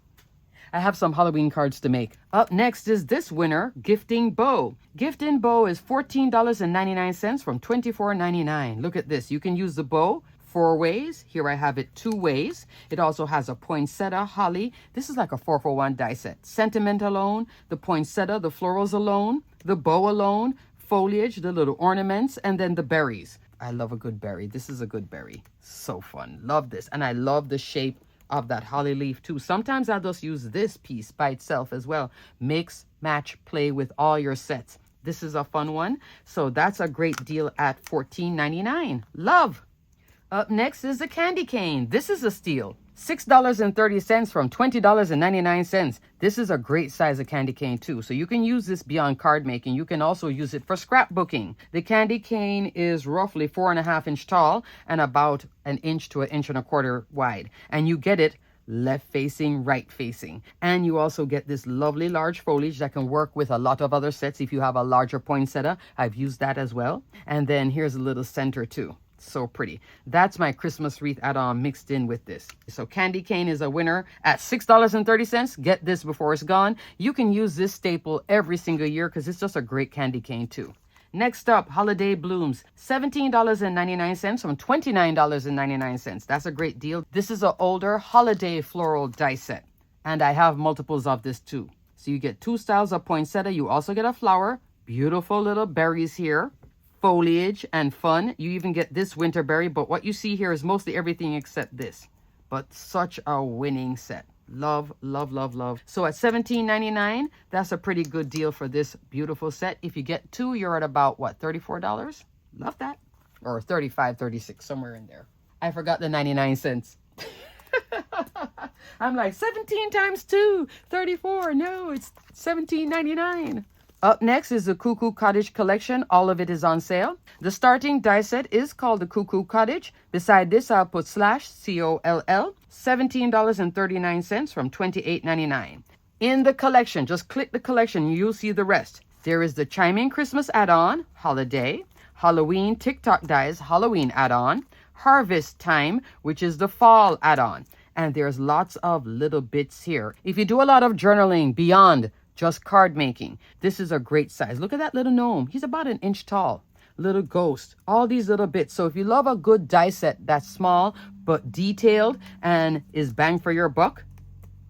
I have some Halloween cards to make. Up next is this winner, Gifting Bow. Gifting Bow is $14.99 from $24.99. Look at this. You can use the bow 4 ways. Here I have it 2 ways. It also has a poinsettia, holly. This is like a 4-for-1 die set. Sentiment alone, the poinsettia, the florals alone, the bow alone, foliage, the little ornaments, and then the berries. I love a good berry. This is a good berry. So fun. Love this. And I love the shape of that holly leaf too. Sometimes I'll just use this piece by itself as well. Mix, match, play with all your sets. This is a fun one. So that's a great deal at $14.99. Love. Up next is the candy cane. This is a steal. $6.30 from $20.99. This is a great size of candy cane too. So you can use this beyond card making. You can also use it for scrapbooking. The candy cane is roughly 4.5 inch tall and about 1 inch to 1.25 inches wide. And you get it left facing, right facing. And you also get this lovely large foliage that can work with a lot of other sets. If you have a larger poinsettia, I've used that as well. And then here's a little center too. So pretty. That's my Christmas wreath add-on mixed in with this. So candy cane is a winner at $6.30. Get this before it's gone. You can use this staple every single year because it's just a great candy cane too. Next up, holiday blooms, $17.99 from $29.99. That's a great deal. This is an older holiday floral die set, and I have multiples of this too. So you get 2 styles of poinsettia. You also get a flower, beautiful little berries here, foliage and fun. You even get this winter berry, but what you see here is mostly everything except this. But such a winning set. Love, love, love, love. So at $17.99, that's a pretty good deal for this beautiful set. If you get 2, you're at about, what, $34? Love that. Or $35, $36, somewhere in there. I forgot the 99 cents. I'm like, 17 times 2, 34. No, it's $17.99. Up next is the Cuckoo Cottage collection. All of it is on sale. The starting die set is called the Cuckoo Cottage. Beside this, I'll put /COLL, $17.39 from $28.99. In the collection, just click the collection, you'll see the rest. There is the Chiming Christmas add-on, Holiday, Halloween TikTok Dies Halloween add-on, Harvest Time, which is the fall add-on. And there's lots of little bits here. If you do a lot of journaling beyond just card making, this is a great size. Look at that little gnome. He's about 1 inch tall. Little ghost. All these little bits. So if you love a good die set that's small but detailed and is bang for your buck,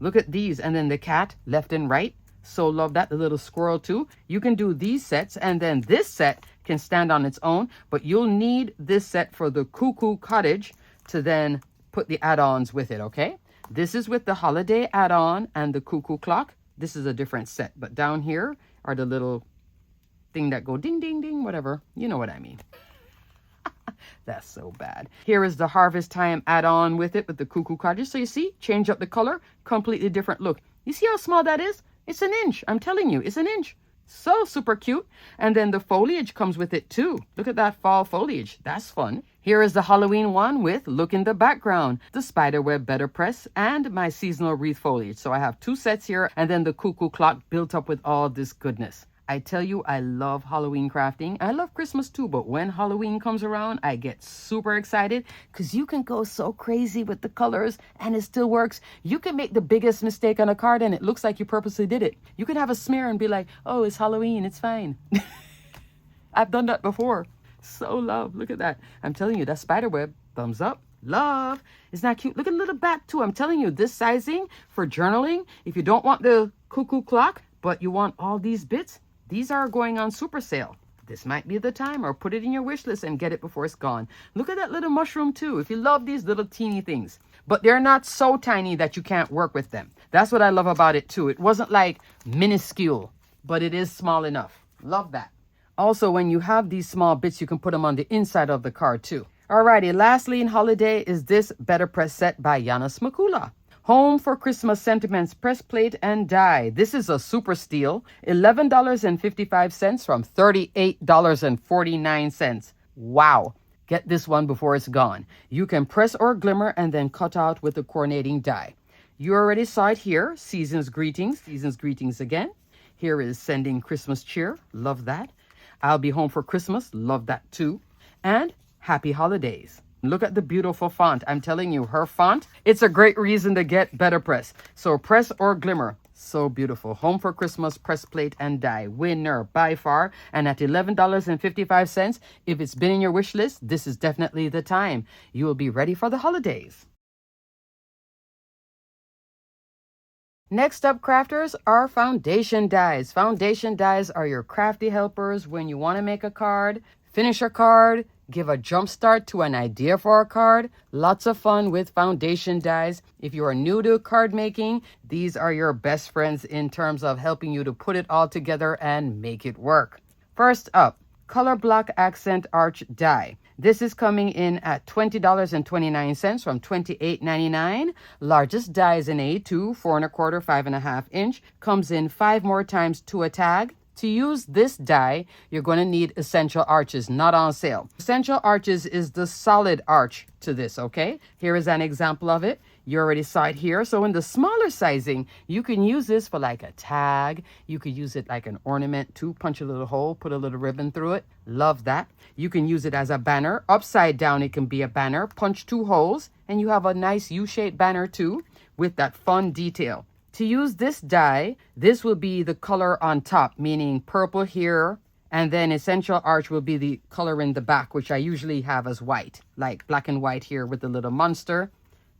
look at these. And then the cat left and right. So love that. The little squirrel too. You can do these sets, and then this set can stand on its own, but you'll need this set for the Cuckoo Cottage to then put the add-ons with it, okay? This is with the holiday add-on and the cuckoo clock. This is a different set, but down here are the little thing that go ding, ding, ding, whatever. You know what I mean. That's so bad. Here is the Harvest Time add-on with it, with the Cuckoo Cottage. So you see, change up the color, completely different look. You see how small that is? It's 1 inch. I'm telling you, it's 1 inch. So super cute. And then the foliage comes with it too. Look at that fall foliage. That's fun. Here is the Halloween one with Look in the Background, the Spiderweb Better Press, and my seasonal wreath foliage. So I have 2 sets here, and then the cuckoo clock built up with all this goodness. I tell you, I love Halloween crafting. I love Christmas too, but when Halloween comes around, I get super excited because you can go so crazy with the colors and it still works. You can make the biggest mistake on a card and it looks like you purposely did it. You can have a smear and be like, oh, it's Halloween, it's fine. I've done that before. So love, look at that. I'm telling you, that spider web, thumbs up. Love. Isn't that cute? Look at the little bat too. I'm telling you, this sizing for journaling, if you don't want the cuckoo clock, but you want all these bits, these are going on super sale. This might be the time, or put it in your wish list and get it before it's gone. Look at that little mushroom too. If you love these little teeny things, but they're not so tiny that you can't work with them. That's what I love about it too. It wasn't like minuscule, but it is small enough. Love that. Also, when you have these small bits, you can put them on the inside of the card too. Alrighty, lastly in holiday is this Better Press set by Janis Makula. Home for Christmas Sentiments Press Plate and Die. This is a super steal. $11.55 from $38.49. Wow. Get this one before it's gone. You can press or glimmer and then cut out with the coordinating die. You already saw it here. Season's Greetings. Season's Greetings again. Here is Sending Christmas Cheer. Love that. I'll Be Home for Christmas. Love that too. And Happy Holidays. Look at the beautiful font. I'm telling you, her font, it's a great reason to get Better Press. So press or glimmer. So beautiful. Home for Christmas, Press Plate and Die. Winner by far. And at $11.55, if it's been in your wish list, this is definitely the time. You will be ready for the holidays. Next up, crafters, are foundation dies. Foundation dies are your crafty helpers when you want to make a card, finish a card, give a jump start to an idea for a card. Lots of fun with foundation dies. If you are new to card making, these are your best friends in terms of helping you to put it all together and make it work. First up, Color Block Accent Arch Die. This is coming in at $20.29 from $28.99. Largest die is an A2, 4 1/4, 5.5 inch. Comes in 5 more times to a tag. To use this die, you're going to need Essential Arches, not on sale. Essential Arches is the solid arch to this, okay? Here is an example of it. You already saw it here. So in the smaller sizing, you can use this for like a tag. You could use it like an ornament too. Punch a little hole, put a little ribbon through it. Love that. You can use it as a banner. Upside down, it can be a banner. Punch 2 holes, and you have a nice U-shaped banner too with that fun detail. To use this die, this will be the color on top, meaning purple here, and then Essential Arch will be the color in the back, which I usually have as white, like black and white here with the little monster.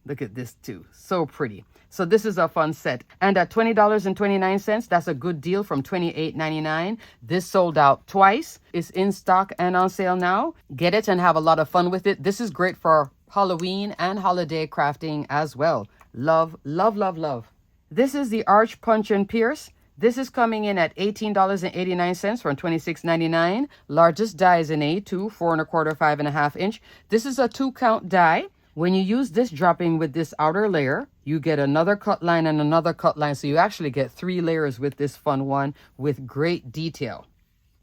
Look at this too, so pretty. So this is a fun set. And at $20.29, that's a good deal from $28.99. This sold out twice. It's in stock and on sale now. Get it and have a lot of fun with it. This is great for Halloween and holiday crafting as well. Love, love, love, love. This is the Arch Punch and Pierce. This is coming in at $18.89 from $26.99. Largest die is an A2, 4 1/4, 5.5 inch. This is a 2-count die. When you use this dropping with this outer layer, you get another cut line and another cut line. So you actually get 3 layers with this fun one with great detail.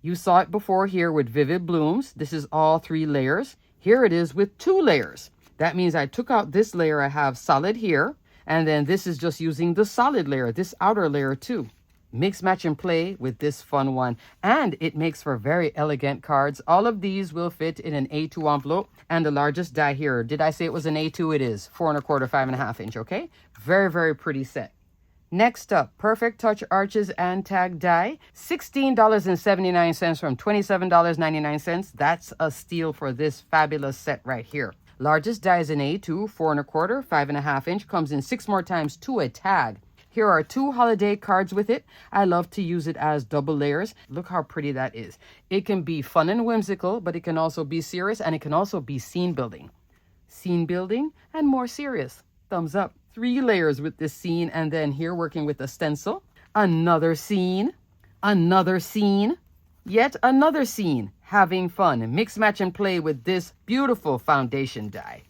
You saw it before here with Vivid Blooms. This is all 3 layers. Here it is with 2 layers. That means I took out this layer I have solid here. And then this is just using the solid layer, this outer layer too. Mix, match, and play with this fun one. And it makes for very elegant cards. All of these will fit in an A2 envelope. And the largest die here, did I say it was an A2? It is 4 1/4, 5.5 inch, okay? Very, very pretty set. Next up, Perfect Touch Arches and Tag Die. $16.79 from $27.99. That's a steal for this fabulous set right here. Largest die is an A2, 4 1/4, 5.5 inch. Comes in 6 more times to a tag. Here are 2 holiday cards with it. I love to use it as double layers. Look how pretty that is. It can be fun and whimsical, but it can also be serious, and it can also be scene building. Scene building and more serious. Thumbs up. 3 layers with this scene, and then here working with a stencil. Another scene. Another scene. Yet another scene. Having fun. Mix, match, and play with this beautiful foundation die.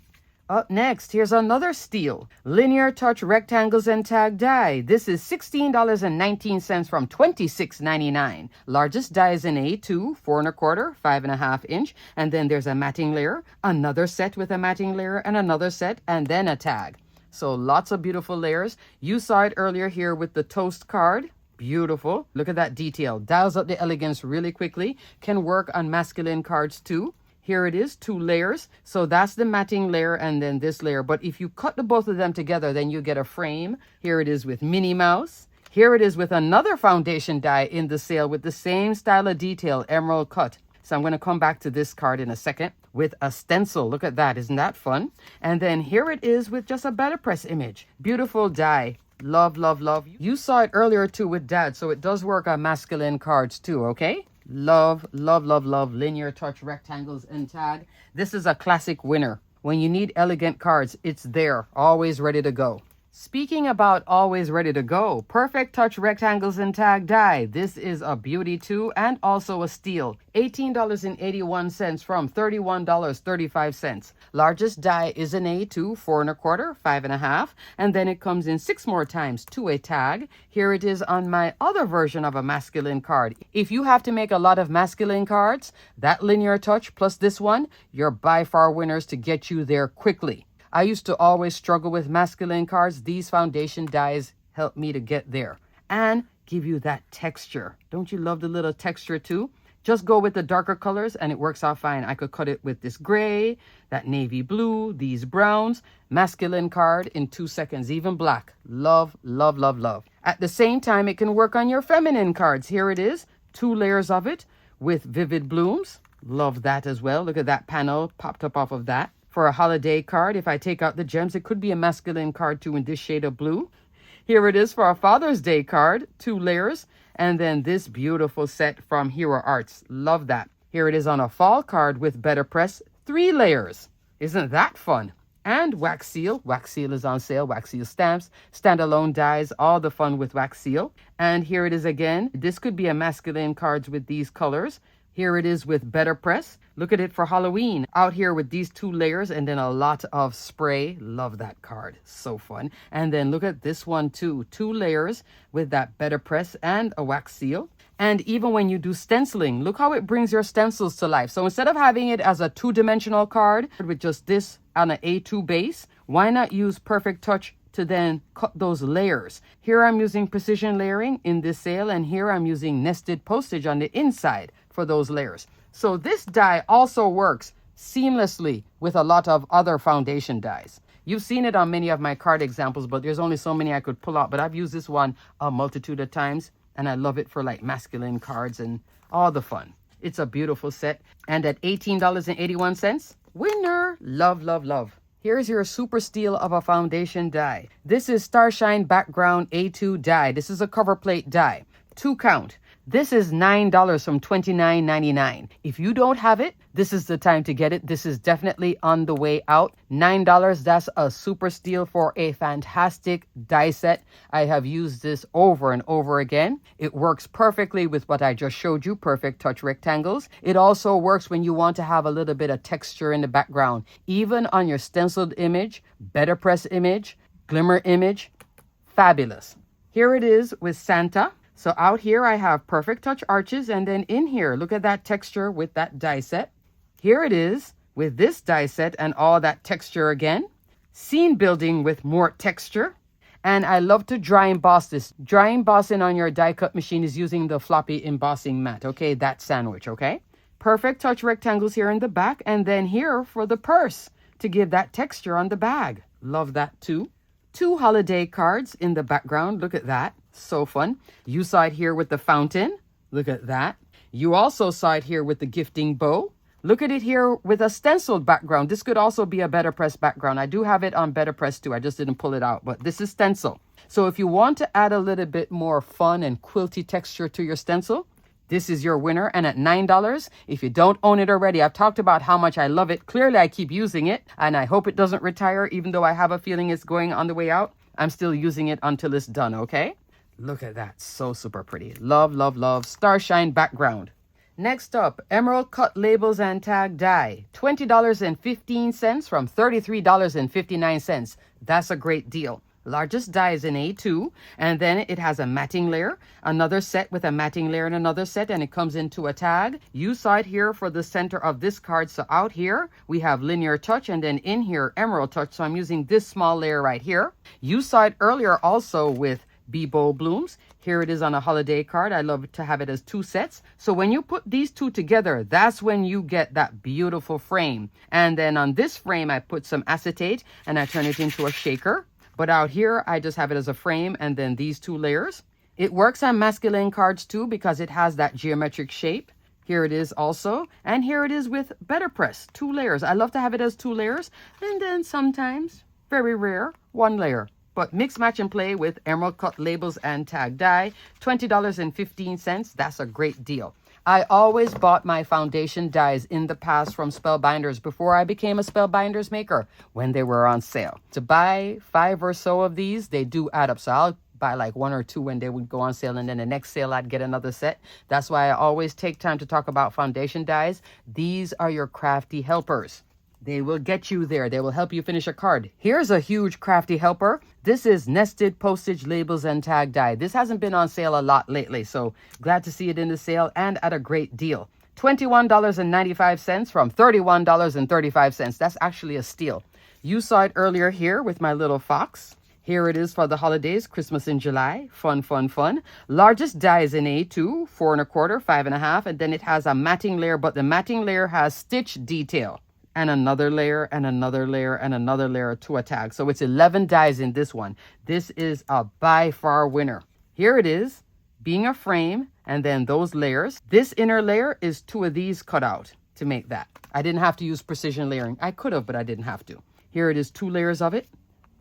Up next, here's another steal. Linear Touch Rectangles and Tag Die. This is $16.19 from $26.99. Largest die is an A2, 4 1/4, 5.5 inch. And then there's a matting layer, another set with a matting layer, and another set, and then a tag. So lots of beautiful layers. You saw it earlier here with the toast card. Beautiful. Look at that detail. Dials up the elegance really quickly. Can work on masculine cards too. Here it is, 2 layers. So that's the matting layer and then this layer. But if you cut the both of them together, then you get a frame. Here it is with Minnie Mouse. Here it is with another foundation die in the sale with the same style of detail, emerald cut. So I'm going to come back to this card in a second with a stencil. Look at that. Isn't that fun? And then here it is with just a better press image. Beautiful die. Love, love, love. You saw it earlier too with Dad, so it does work on masculine cards too, okay? Love, love, love, love. Linear touch rectangles and tag. This is a classic winner. When you need elegant cards, it's there, always ready to go. Speaking about always ready to go, perfect touch rectangles and tag die. This is a beauty too and also a steal. $18.81 from $31.35. Largest die is an A2, 4 1/4, 5 1/2, and then it comes in 6 more times to a tag. Here it is on my other version of a masculine card. If you have to make a lot of masculine cards, that linear touch plus this one, you're by far winners to get you there quickly. I used to always struggle with masculine cards. These foundation dies help me to get there and give you that texture. Don't you love the little texture too? Just go with the darker colors and it works out fine. I could cut it with this gray, that navy blue, these browns. Masculine card in 2 seconds, even black. Love, love, love, love. At the same time, it can work on your feminine cards. Here it is, 2 layers of it with vivid blooms. Love that as well. Look at that panel popped up off of that. For a holiday card, if I take out the gems, it could be a masculine card too in this shade of blue. Here it is for a Father's Day card, 2 layers. And then this beautiful set from Hero Arts. Love that. Here it is on a fall card with better press, 3 layers. Isn't that fun? And wax seal. Wax seal is on sale. Wax seal stamps, standalone dies, all the fun with wax seal. And here it is again. This could be a masculine cards with these colors. Here it is with better press. Look at it for Halloween. Out here with these 2 layers and then a lot of spray. Love that card. So fun. And then look at this one too. 2 layers with that better press and a wax seal. And even when you do stenciling, look how it brings your stencils to life. So instead of having it as a 2-dimensional card with just this on an A2 base, why not use Perfect Touch to then cut those layers? Here I'm using precision layering in this sale, and here I'm using nested postage on the inside for those layers. So this die also works seamlessly with a lot of other foundation dies. You've seen it on many of my card examples, but there's only so many I could pull out. But I've used this one a multitude of times, and I love it for like masculine cards and all the fun. It's a beautiful set. And at $18.81, winner. Love, love, love. Here's your super steal of a foundation die. This is Starshine Background A2 die. This is a cover plate die. 2 count. This is $9 from $29.99. If you don't have it, this is the time to get it. This is definitely on the way out. $9, that's a super steal for a fantastic die set. I have used this over and over again. It works perfectly with what I just showed you, perfect touch rectangles. It also works when you want to have a little bit of texture in the background. Even on your stenciled image, better press image, glimmer image, fabulous. Here it is with Santa. So out here I have perfect touch arches, and then in here, look at that texture with that die set. Here it is with this die set and all that texture again. Scene building with more texture. And I love to dry emboss this. Dry embossing on your die cut machine is using the floppy embossing mat, okay? That sandwich, okay? Perfect touch rectangles here in the back, and then here for the purse to give that texture on the bag. Love that too. 2 holiday cards in the background. Look at that. So fun. You saw it here with the fountain. Look at that. You also saw it here with the gifting bow. Look at it here with a stenciled background. This could also be a better press background. I do have it on better press too. I just didn't pull it out, but this is stencil. So if you want to add a little bit more fun and quilty texture to your stencil, this is your winner. And at $9, if you don't own it already, I've talked about how much I love it. Clearly, I keep using it, and I hope it doesn't retire, even though I have a feeling it's going on the way out. I'm still using it until it's done, okay? Look at that. So super pretty. Love, love, love. Starshine background. Next up, emerald cut labels and tag die. $20.15 from $33.59. That's a great deal. Largest die is an A2, and then it has a matting layer, another set with a matting layer and another set, and it comes into a tag. You saw it here for the center of this card. So out here, we have linear touch, and then in here, emerald touch. So I'm using this small layer right here. You saw it earlier also with Bee Bowl Blooms. Here it is on a holiday card. I love to have it as 2 sets. So when you put these 2 together, that's when you get that beautiful frame. And then on this frame, I put some acetate and I turn it into a shaker. But out here, I just have it as a frame and then these 2 layers. It works on masculine cards too because it has that geometric shape. Here it is also. And here it is with Better Press, 2 layers. I love to have it as 2 layers. And then sometimes, very rare, 1 layer. But mix, match, and play with emerald cut labels and tag die. $20.15. That's a great deal. I always bought my foundation dies in the past from Spellbinders before I became a Spellbinders maker when they were on sale. To buy 5 or so of these, they do add up. So I'll buy like 1 or 2 when they would go on sale, and then the next sale I'd get another set. That's why I always take time to talk about foundation dies. These are your crafty helpers. They will get you there. They will help you finish a card. Here's a huge crafty helper. This is nested postage labels and tag die. This hasn't been on sale a lot lately, so glad to see it in the sale and at a great deal. $21.95 from $31.35. That's actually a steal. You saw it earlier here with my little fox. Here it is for the holidays, Christmas in July. Fun, fun, fun. Largest die is in A2, 4 1/4, 5 1/2, and then it has a matting layer, but the matting layer has stitch detail. And another layer and another layer and another layer to a tag. So it's 11 dies in this one. This is a by far winner. Here it is, being a frame, and then those layers. This inner layer is 2 of these cut out to make that. I didn't have to use precision layering. I could have, but I didn't have to. Here it is, 2 layers of it.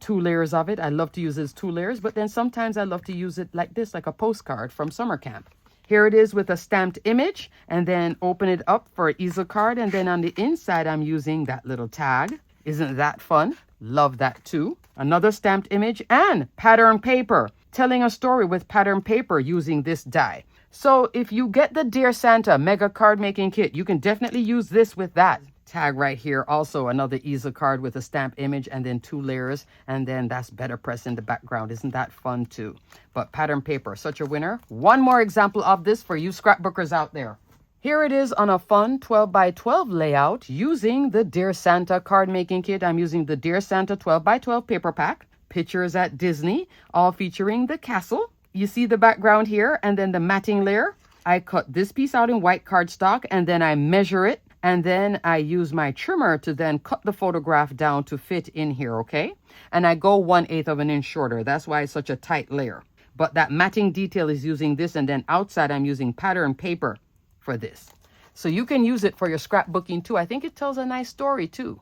2 layers of it. I love to use this 2 layers, but then sometimes I love to use it like this, like a postcard from summer camp. Here it is with a stamped image, and then open it up for an easel card. And then on the inside, I'm using that little tag. Isn't that fun? Love that too. Another stamped image and pattern paper. Telling a story with pattern paper using this die. So if you get the Dear Santa Mega Card Making Kit, you can definitely use this with that. Tag right here. Also another easel card with a stamp image and then 2 layers. And then that's Better Press in the background. Isn't that fun too? But pattern paper, such a winner. One more example of this for you scrapbookers out there. Here it is on a fun 12 by 12 layout using the Dear Santa card making kit. I'm using the Dear Santa 12 by 12 paper pack. Pictures at Disney, all featuring the castle. You see the background here and then the matting layer. I cut this piece out in white cardstock and then I measure it. And then I use my trimmer to then cut the photograph down to fit in here, okay? And I go 1/8 of an inch shorter. That's why it's such a tight layer. But that matting detail is using this, and then outside I'm using pattern paper for this. So you can use it for your scrapbooking too. I think it tells a nice story too.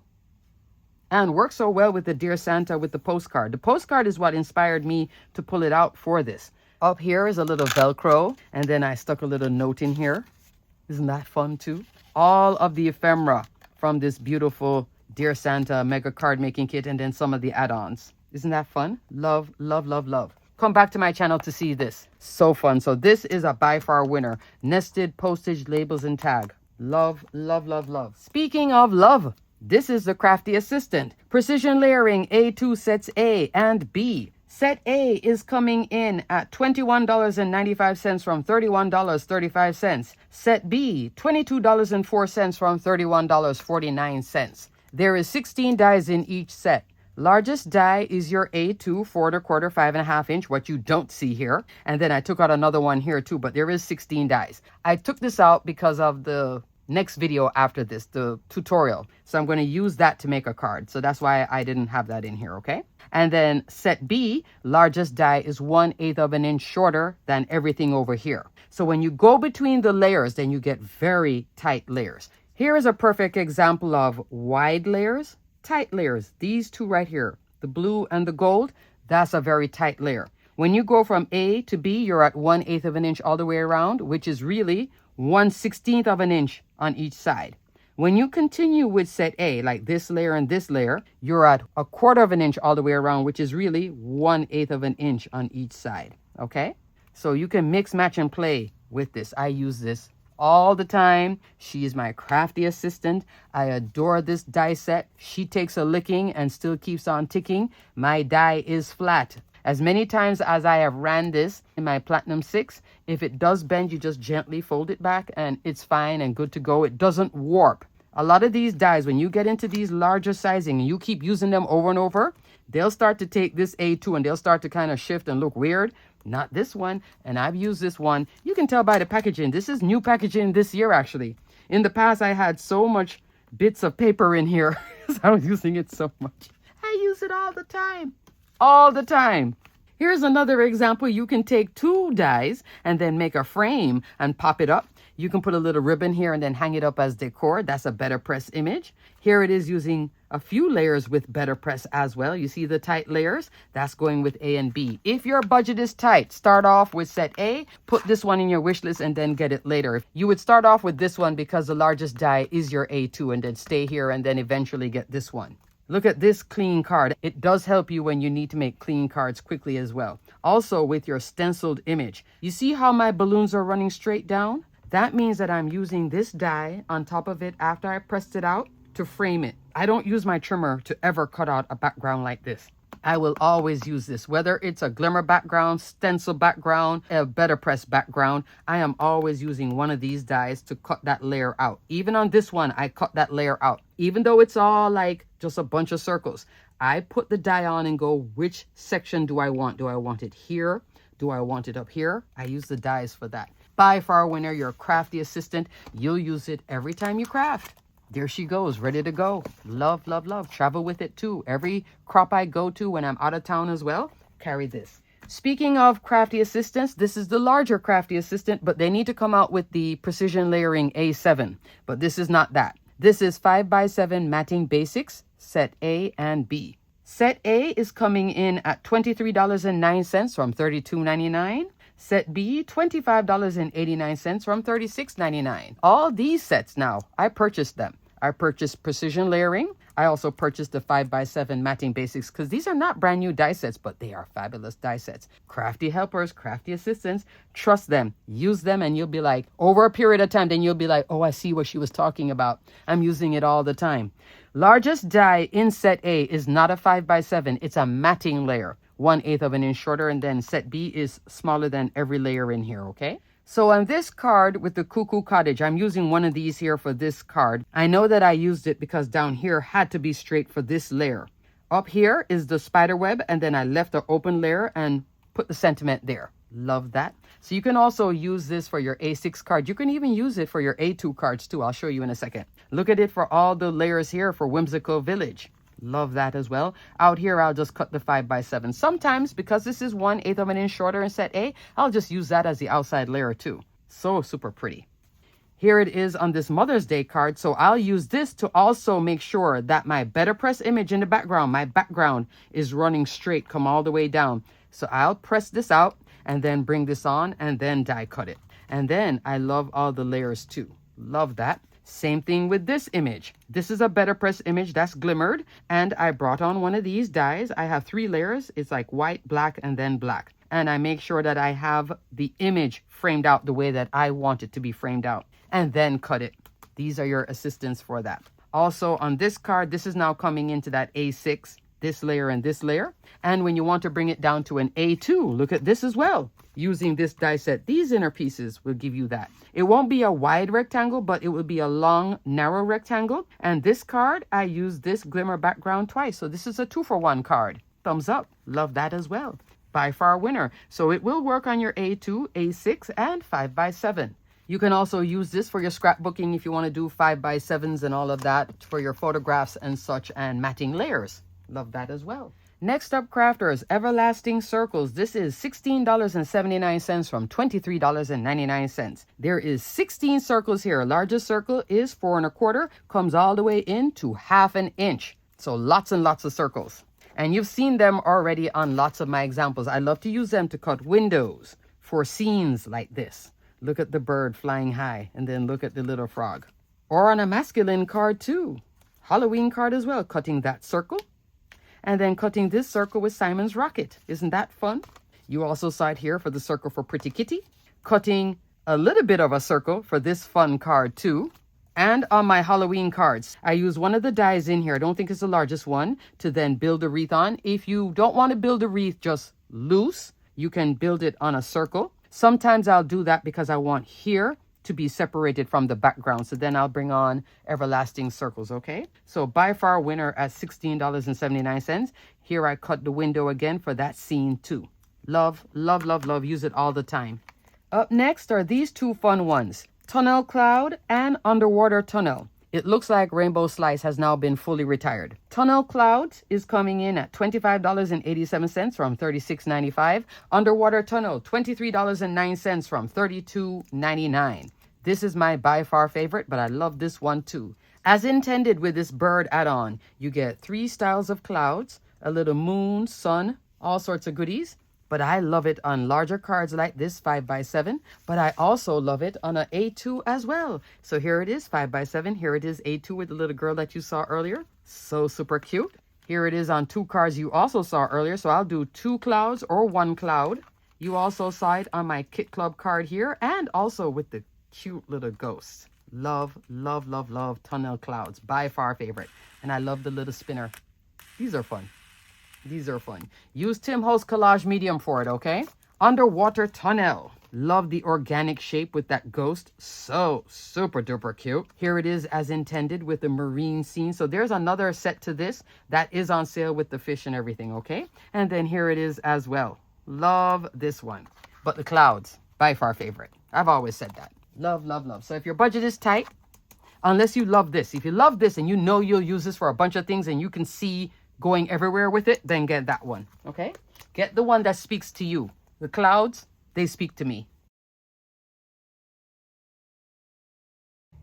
And works so well with the Dear Santa with the postcard. The postcard is what inspired me to pull it out for this. Up here is a little Velcro, and then I stuck a little note in here. Isn't that fun too? All of the ephemera from this beautiful Dear Santa Mega Card Making Kit, and then some of the add-ons. Isn't that fun? Love, love, love, love. Come back to my channel to see this. So fun. So this is a by far winner. Nested postage labels and tag. Love, love, love, love. Speaking of love, this is the Crafty Assistant. Precision layering A2 sets A and B. Set A is coming in at $21.95 from $31.35. Set B, $22.04 from $31.49. There is 16 dies in each set. Largest die is your A2, 4 1/4, 5 1/2 inch, what you don't see here. And then I took out another one here too, but there is 16 dies. I took this out because of the next video after this, the tutorial. So I'm going to use that to make a card. So that's why I didn't have that in here, okay? And then set B, largest die is 1/8 of an inch shorter than everything over here. So when you go between the layers, then you get very tight layers. Here is a perfect example of wide layers, tight layers. These 2 right here, the blue and the gold, that's a very tight layer. When you go from A to B, you're at 1/8 of an inch all the way around, which is really 1/16 of an inch on each side. When you continue with set A, like this layer and this layer, you're at 1/4 of an inch all the way around, which is really 1/8 of an inch on each side, okay? So you can mix, match, and play with this. I use this all the time. She is my crafty assistant. I adore this die set. She takes a licking and still keeps on ticking. My die is flat. As many times as I have ran this in my Platinum 6, if it does bend, you just gently fold it back and it's fine and good to go. It doesn't warp. A lot of these dies, when you get into these larger sizing and you keep using them over and over, they'll start to take this A2 and they'll start to kind of shift and look weird. not this one. And I've used this one. You can tell by the packaging. This is new packaging this year, actually. In the past, I had so much bits of paper in here. I was using it so much. I use it all the time. All the time. Here's another example. You can take 2 dies and then make a frame and pop it up. You can put a little ribbon here and then hang it up as decor. That's a better press image. Here it is using a few layers with better press as well. You see the tight layers? That's going with A and B. If your budget is tight, start off with set A, put this one in your wish list and then get it later. You would start off with this one because the largest die is your A2 and then stay here and then eventually get this one. Look at this clean card. It does help you when you need to make clean cards quickly as well. Also with your stenciled image. You see how my balloons are running straight down? That means that I'm using this die on top of it after I pressed it out to frame it. I don't use my trimmer to ever cut out a background like this. I will always use this, whether it's a glimmer background, stencil background, a better press background. I am always using one of these dies to cut that layer out. Even on this one, I cut that layer out. Even though it's all like just a bunch of circles, I put the die on and go, which section do I want? Do I want it here? Do I want it up here? I use the dies for that. By far winner, your crafty assistant. You'll use it every time you craft. There she goes, ready to go. Love, love, love. Travel with it too. Every crop I go to when I'm out of town as well, carry this. Speaking of crafty assistants, this is the larger crafty assistant, but they need to come out with the precision layering A7. But this is not that. This is 5x7 matting basics, set A and B. Set A is coming in at $23.09 from $32.99. Set B, $25.89 from $36.99. All these sets now, I purchased them. I purchased precision layering. I also purchased the 5x7 matting basics because these are not brand new die sets, but they are fabulous die sets. Crafty helpers, crafty assistants, trust them, use them, and you'll be like, over a period of time, then you'll be like, oh, I see what she was talking about. I'm using it all the time. Largest die in set A is not a 5x7, it's a matting layer. 1/8 of an inch shorter, and then set B is smaller than every layer in here, okay? So on this card with the Cuckoo Cottage, I'm using one of these here for this card. I know that I used it because down here had to be straight for this layer. Up here is the spider web, and then I left the open layer and put the sentiment there. Love that. So you can also use this for your A6 card. You can even use it for your A2 cards too. I'll show you in a second. Look at it for all the layers here for Whimsical Village. Love that as well. Out here, I'll just cut the 5x7. Sometimes, because this is 1/8 of an inch shorter in set A, I'll just use that as the outside layer too. So super pretty. Here it is on this Mother's Day card. So I'll use this to also make sure that my better press image in the background, my background is running straight, come all the way down. So I'll press this out and then bring this on and then die cut it. And then I love all the layers too. Love that. Same thing with this image. This is a better press image that's glimmered, and I brought on one of these dies. I have 3 layers. It's like white, black, and then black. And I make sure that I have the image framed out the way that I want it to be framed out, and then cut it. These are your assistants for that. Also on this card, this is now coming into that A6, this layer and this layer. And when you want to bring it down to an A2, look at this as well. Using this die set, these inner pieces will give you that. It won't be a wide rectangle, but it will be a long, narrow rectangle. And this card, I used this glimmer background twice. So this is a 2-for-1 card. Thumbs up. Love that as well. By far winner. So it will work on your A2, A6, and 5x7. You can also use this for your scrapbooking if you want to do 5x7s and all of that for your photographs and such, and matting layers. Love that as well. Next up, crafters, everlasting circles. This is $16.79 from $23.99. There is 16 circles here. Largest circle is 4 1/4, comes all the way in to 1/2 inch. So lots and lots of circles. And you've seen them already on lots of my examples. I love to use them to cut windows for scenes like this. Look at the bird flying high, and then look at the little frog. Or on a masculine card too. Halloween card as well, cutting that circle. And then cutting this circle with Simon's Rocket. Isn't that fun? You also saw it here for the circle for Pretty Kitty. Cutting a little bit of a circle for this fun card too. And on my Halloween cards, I use one of the dies in here. I don't think it's the largest one, to then build a wreath on. If you don't want to build a wreath just loose, you can build it on a circle. Sometimes I'll do that because I want here to be separated from the background. So then I'll bring on everlasting circles, okay? So by far winner at $16.79. Here I cut the window again for that scene too. Love, love, love, love. Use it all the time. Up next are these two fun ones. Tunnel Cloud and Underwater Tunnel. It looks like Rainbow Slice has now been fully retired. Tunnel Cloud is coming in at $25.87 from $36.95. Underwater Tunnel, $23.09 from $32.99. This is my by far favorite, but I love this one too. As intended with this bird add-on, you get 3 styles of clouds, a little moon, sun, all sorts of goodies. But I love it on larger cards like this, 5x7. But I also love it on an A2 as well. So here it is, 5x7. Here it is, A2 with the little girl that you saw earlier. So super cute. Here it is on 2 cards you also saw earlier. So I'll do 2 clouds or 1 cloud. You also saw it on my Kit Club card here. And also with the cute little ghosts. Love, love, love, love Tunnel Clouds. By far favorite. And I love the little spinner. These are fun. These are fun. Use Tim Holtz Collage Medium for it, okay? Underwater Tunnel. Love the organic shape with that ghost. So super duper cute. Here it is as intended with the marine scene. So there's another set to this that is on sale with the fish and everything, okay? And then here it is as well. Love this one. But the clouds, by far favorite. I've always said that. Love, love, love. So if your budget is tight, unless you love this, if you love this and you know you'll use this for a bunch of things and you can see going everywhere with it, then get that one, okay? Get the one that speaks to you. The clouds, they speak to me.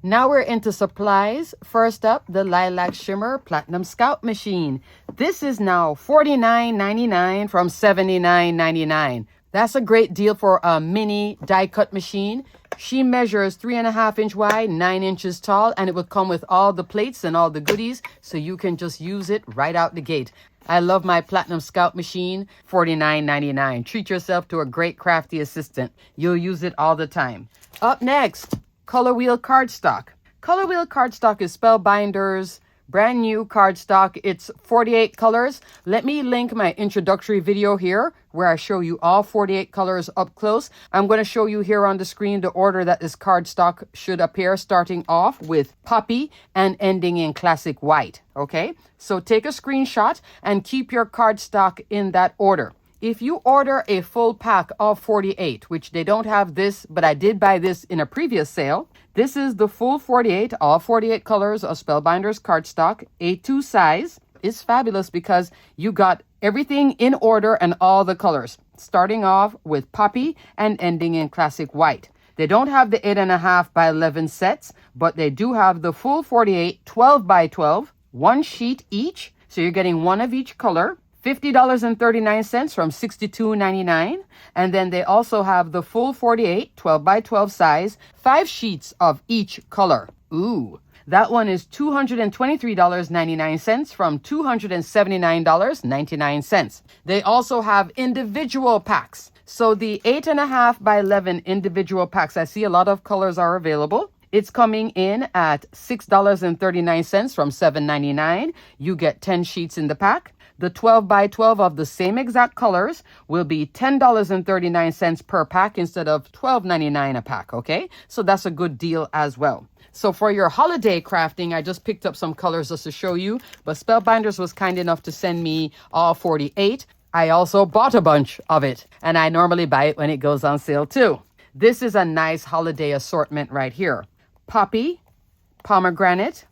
Now we're into supplies. First up, the Lilac Shimmer Platinum Scout Machine. This is now $49.99 from $79.99. That's a great deal for a mini die cut machine. She measures 3.5 inch wide, 9 inches tall, and it will come with all the plates and all the goodies, so you can just use it right out the gate. I love my Platinum Scout machine, $49.99. Treat yourself to a great crafty assistant. You'll use it all the time. Up next, Color Wheel cardstock. Color Wheel cardstock is Spellbinders brand new cardstock. It's 48 colors. Let me link my introductory video here where I show you all 48 colors up close. I'm going to show you here on the screen the order that this cardstock should appear, starting off with Poppy and ending in Classic White. Okay, so take a screenshot and keep your cardstock in that order. If you order a full pack of 48, which they don't have this, but I did buy this in a previous sale. This is the full 48, all 48 colors of Spellbinders cardstock, A2 size. It's fabulous because you got everything in order and all the colors, starting off with Poppy and ending in Classic White. They don't have the 8.5 by 11 sets, but they do have the full 48, 12 by 12, 1 sheet each. So you're getting one of each color. $50.39 from $62.99. And then they also have the full 48, 12 by 12 size, 5 sheets of each color. Ooh, that one is $223.99 from $279.99. They also have individual packs. So the 8.5 by 11 individual packs, I see a lot of colors are available. It's coming in at $6.39 from $7.99. You get 10 sheets in the pack. The 12 by 12 of the same exact colors will be $10.39 per pack instead of $12.99 a pack, okay? So that's a good deal as well. So for your holiday crafting, I just picked up some colors just to show you, but Spellbinders was kind enough to send me all 48. I also bought a bunch of it, and I normally buy it when it goes on sale too. This is a nice holiday assortment right here. Poppy, pomegranate,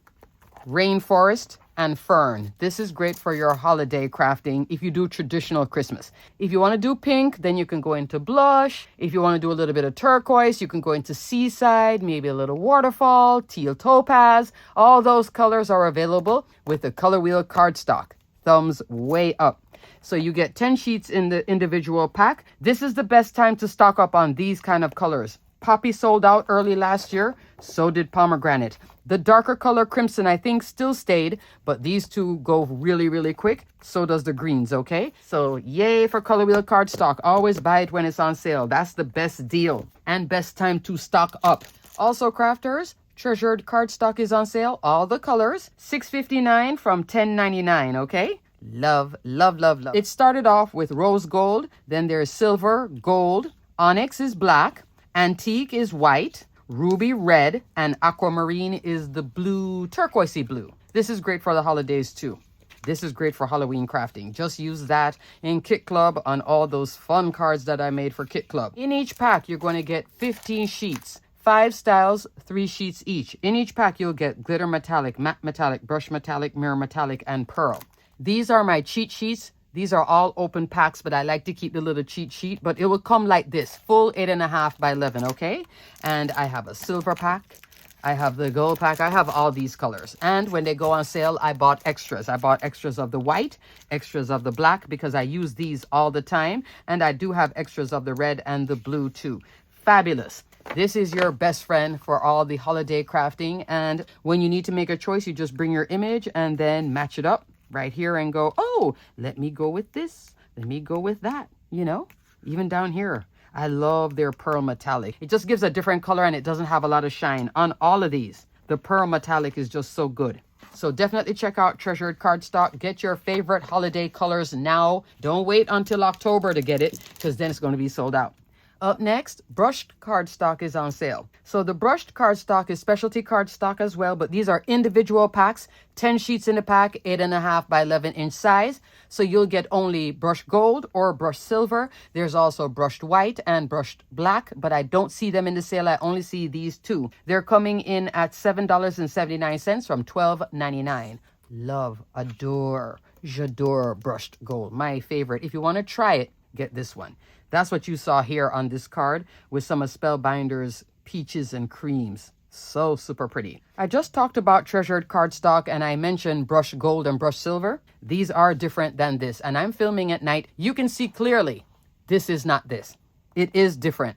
rainforest, and fern. This is great for your holiday crafting if you do traditional Christmas. If you want to do pink, then you can go into blush. If you want to do a little bit of turquoise, you can go into seaside, maybe a little waterfall, teal topaz. All those colors are available with the Color Wheel cardstock. Thumbs way up. So you get 10 sheets in the individual pack. This is the best time to stock up on these kind of colors. Poppy sold out early last year. So did pomegranate. The darker color crimson, I think, still stayed, but these two go really, really quick. So does the greens, okay? So yay for Color Wheel cardstock. Always buy it when it's on sale. That's the best deal and best time to stock up. Also, crafters, Treasured cardstock is on sale. All the colors, $6.59 from $10.99, okay? Love, love, love, love. It started off with rose gold. Then there's silver, gold. Onyx is black. Antique is white. Ruby red. And aquamarine is the blue, turquoisey blue. This is great for the holidays too. This is great for Halloween crafting. Just use that in Kit Club on all those fun cards that I made for Kit Club. In each pack, you're going to get 15 sheets. 5 styles, 3 sheets each. In each pack, you'll get glitter metallic, matte metallic, brush metallic, mirror metallic, and pearl. These are my cheat sheets. These are all open packs, but I like to keep the little cheat sheet. But it will come like this, full 8.5 by 11, okay? And I have a silver pack. I have the gold pack. I have all these colors. And when they go on sale, I bought extras. I bought extras of the white, extras of the black, because I use these all the time. And I do have extras of the red and the blue too. Fabulous. This is your best friend for all the holiday crafting. And when you need to make a choice, you just bring your image and then match it up right here and go, oh, let me go with this. Let me go with that. You know, even down here. I love their pearl metallic. It just gives a different color and it doesn't have a lot of shine on all of these. The pearl metallic is just so good. So definitely check out Treasured Cardstock. Get your favorite holiday colors now. Don't wait until October to get it, because then it's going to be sold out. Up next, brushed cardstock is on sale. So the brushed cardstock is specialty cardstock as well, but these are individual packs, 10 sheets in a pack, 8.5 by 11 inch size. So you'll get only brushed gold or brushed silver. There's also brushed white and brushed black, but I don't see them in the sale. I only see these two. They're coming in at $7.79 from $12.99. Love, adore, j'adore brushed gold. My favorite. If you want to try it, get this one. That's what you saw here on this card with some of Spellbinders peaches and creams. So super pretty. I just talked about Treasured Cardstock and I mentioned brushed gold and brushed silver. These are different than this, and I'm filming at night. You can see clearly this is not this. It is different.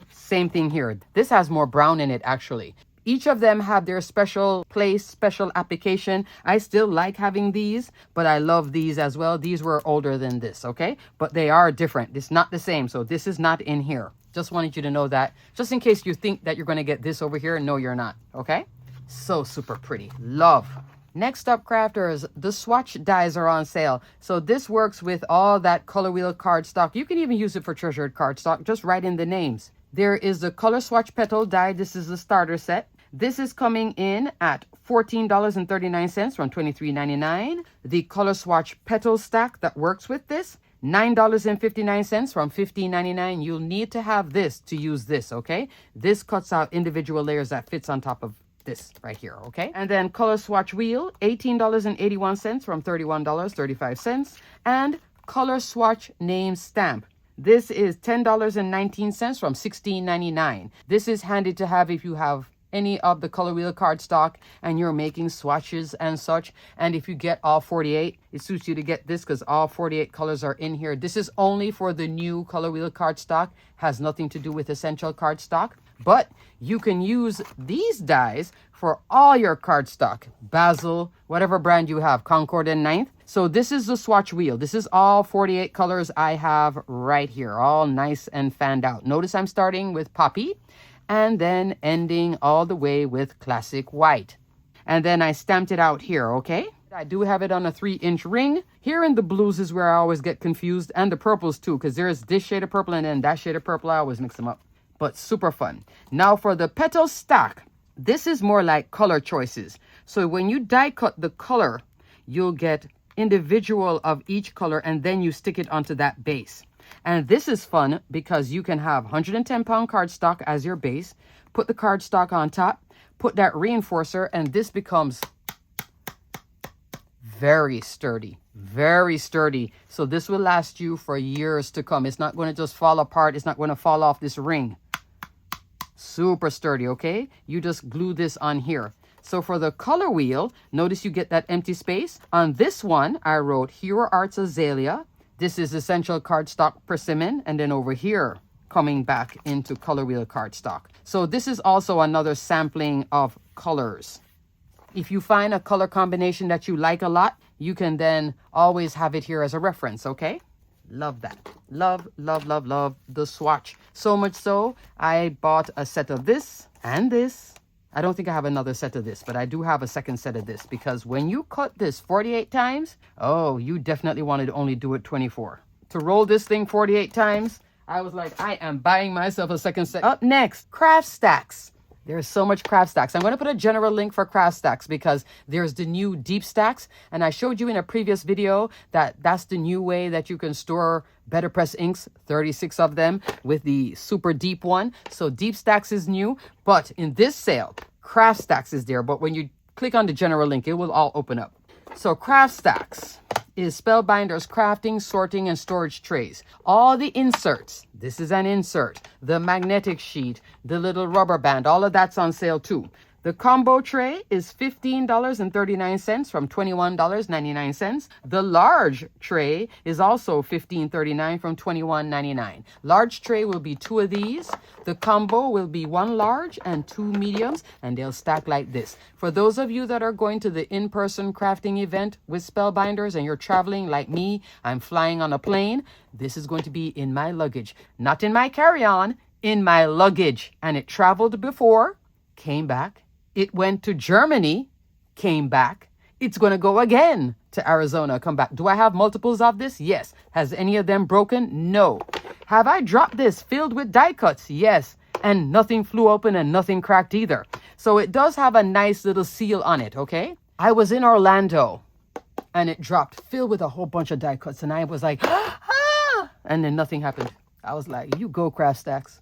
Same thing here. This has more brown in it actually. Each of them have their special place, special application. I still like having these, but I love these as well. These were older than this, okay? But they are different. It's not the same, so this is not in here. Just wanted you to know that, just in case you think that you're going to get this over here. No, you're not, okay? So super pretty. Love. Next up, crafters, the swatch dies are on sale. So this works with all that color wheel cardstock. You can even use it for Treasured Cardstock. Just write in the names. There is the color swatch petal die. This is the starter set. This is coming in at $14.39 from $23.99. The color swatch petal stack that works with this, $9.59 from $15.99. You'll need to have this to use this, okay? This cuts out individual layers that fits on top of this right here, okay? And then color swatch wheel, $18.81 from $31.35. And color swatch name stamp. This is $10.19 from $16.99. This is handy to have if you have any of the color wheel cardstock and you're making swatches and such. And if you get all 48, it suits you to get this because all 48 colors are in here. This is only for the new color wheel cardstock, has nothing to do with essential cardstock. But you can use these dies for all your cardstock, Basil, whatever brand you have, Concord and Ninth. So this is the swatch wheel. This is all 48 colors I have right here, all nice and fanned out. Notice I'm starting with Poppy and then ending all the way with Classic White. And then I stamped it out here, okay? I do have it on a 3-inch ring. Here in the blues is where I always get confused, and the purples too, because there's this shade of purple and then that shade of purple. I always mix them up, but super fun. Now for the petal stack, this is more like color choices. So when you die cut the color, you'll get individual of each color and then you stick it onto that base. And this is fun because you can have 110-pound cardstock as your base, put the cardstock on top, put that reinforcer, and this becomes very sturdy, very sturdy. So this will last you for years to come. It's not going to just fall apart. It's not going to fall off this ring. Super sturdy, okay? You just glue this on here. So for the color wheel, notice you get that empty space. On this one, I wrote Hero Arts Azalea. This is Essential Cardstock Persimmon. And then over here, coming back into color wheel cardstock. So this is also another sampling of colors. If you find a color combination that you like a lot, you can then always have it here as a reference, okay? Love that. Love, love, love, love the swatch. So much so, I bought a set of this and this. I don't think I have another set of this, but I do have a second set of this because when you cut this 48 times, oh, you definitely wanted to only do it 24. To roll this thing 48 times, I was like, I am buying myself a second set. Up next, craft stacks. There's so much craft stacks. I'm going to put a general link for craft stacks because there's the new deep stacks. And I showed you in a previous video that that's the new way that you can store Better Press inks, 36 of them with the super deep one. So deep stacks is new, but in this sale, craft stacks is there. But when you click on the general link, it will all open up. So craft stacks is Spellbinders crafting, sorting, and storage trays. All the inserts, this is an insert, the magnetic sheet, the little rubber band, all of that's on sale too. The combo tray is $15.39 from $21.99. The large tray is also $15.39 from $21.99. Large tray will be 2 of these. The combo will be 1 large and 2 mediums, and they'll stack like this. For those of you that are going to the in-person crafting event with Spellbinders and you're traveling like me, I'm flying on a plane, this is going to be in my luggage. Not in my carry-on, in my luggage. And it traveled before, came back. It went to Germany, came back. It's going to go again to Arizona, come back. Do I have multiples of this? Yes. Has any of them broken? No. Have I dropped this filled with die cuts? Yes. And nothing flew open and nothing cracked either. So it does have a nice little seal on it, okay? I was in Orlando and it dropped filled with a whole bunch of die cuts. And I was like, ah! And then nothing happened. I was like, you go, craft stacks.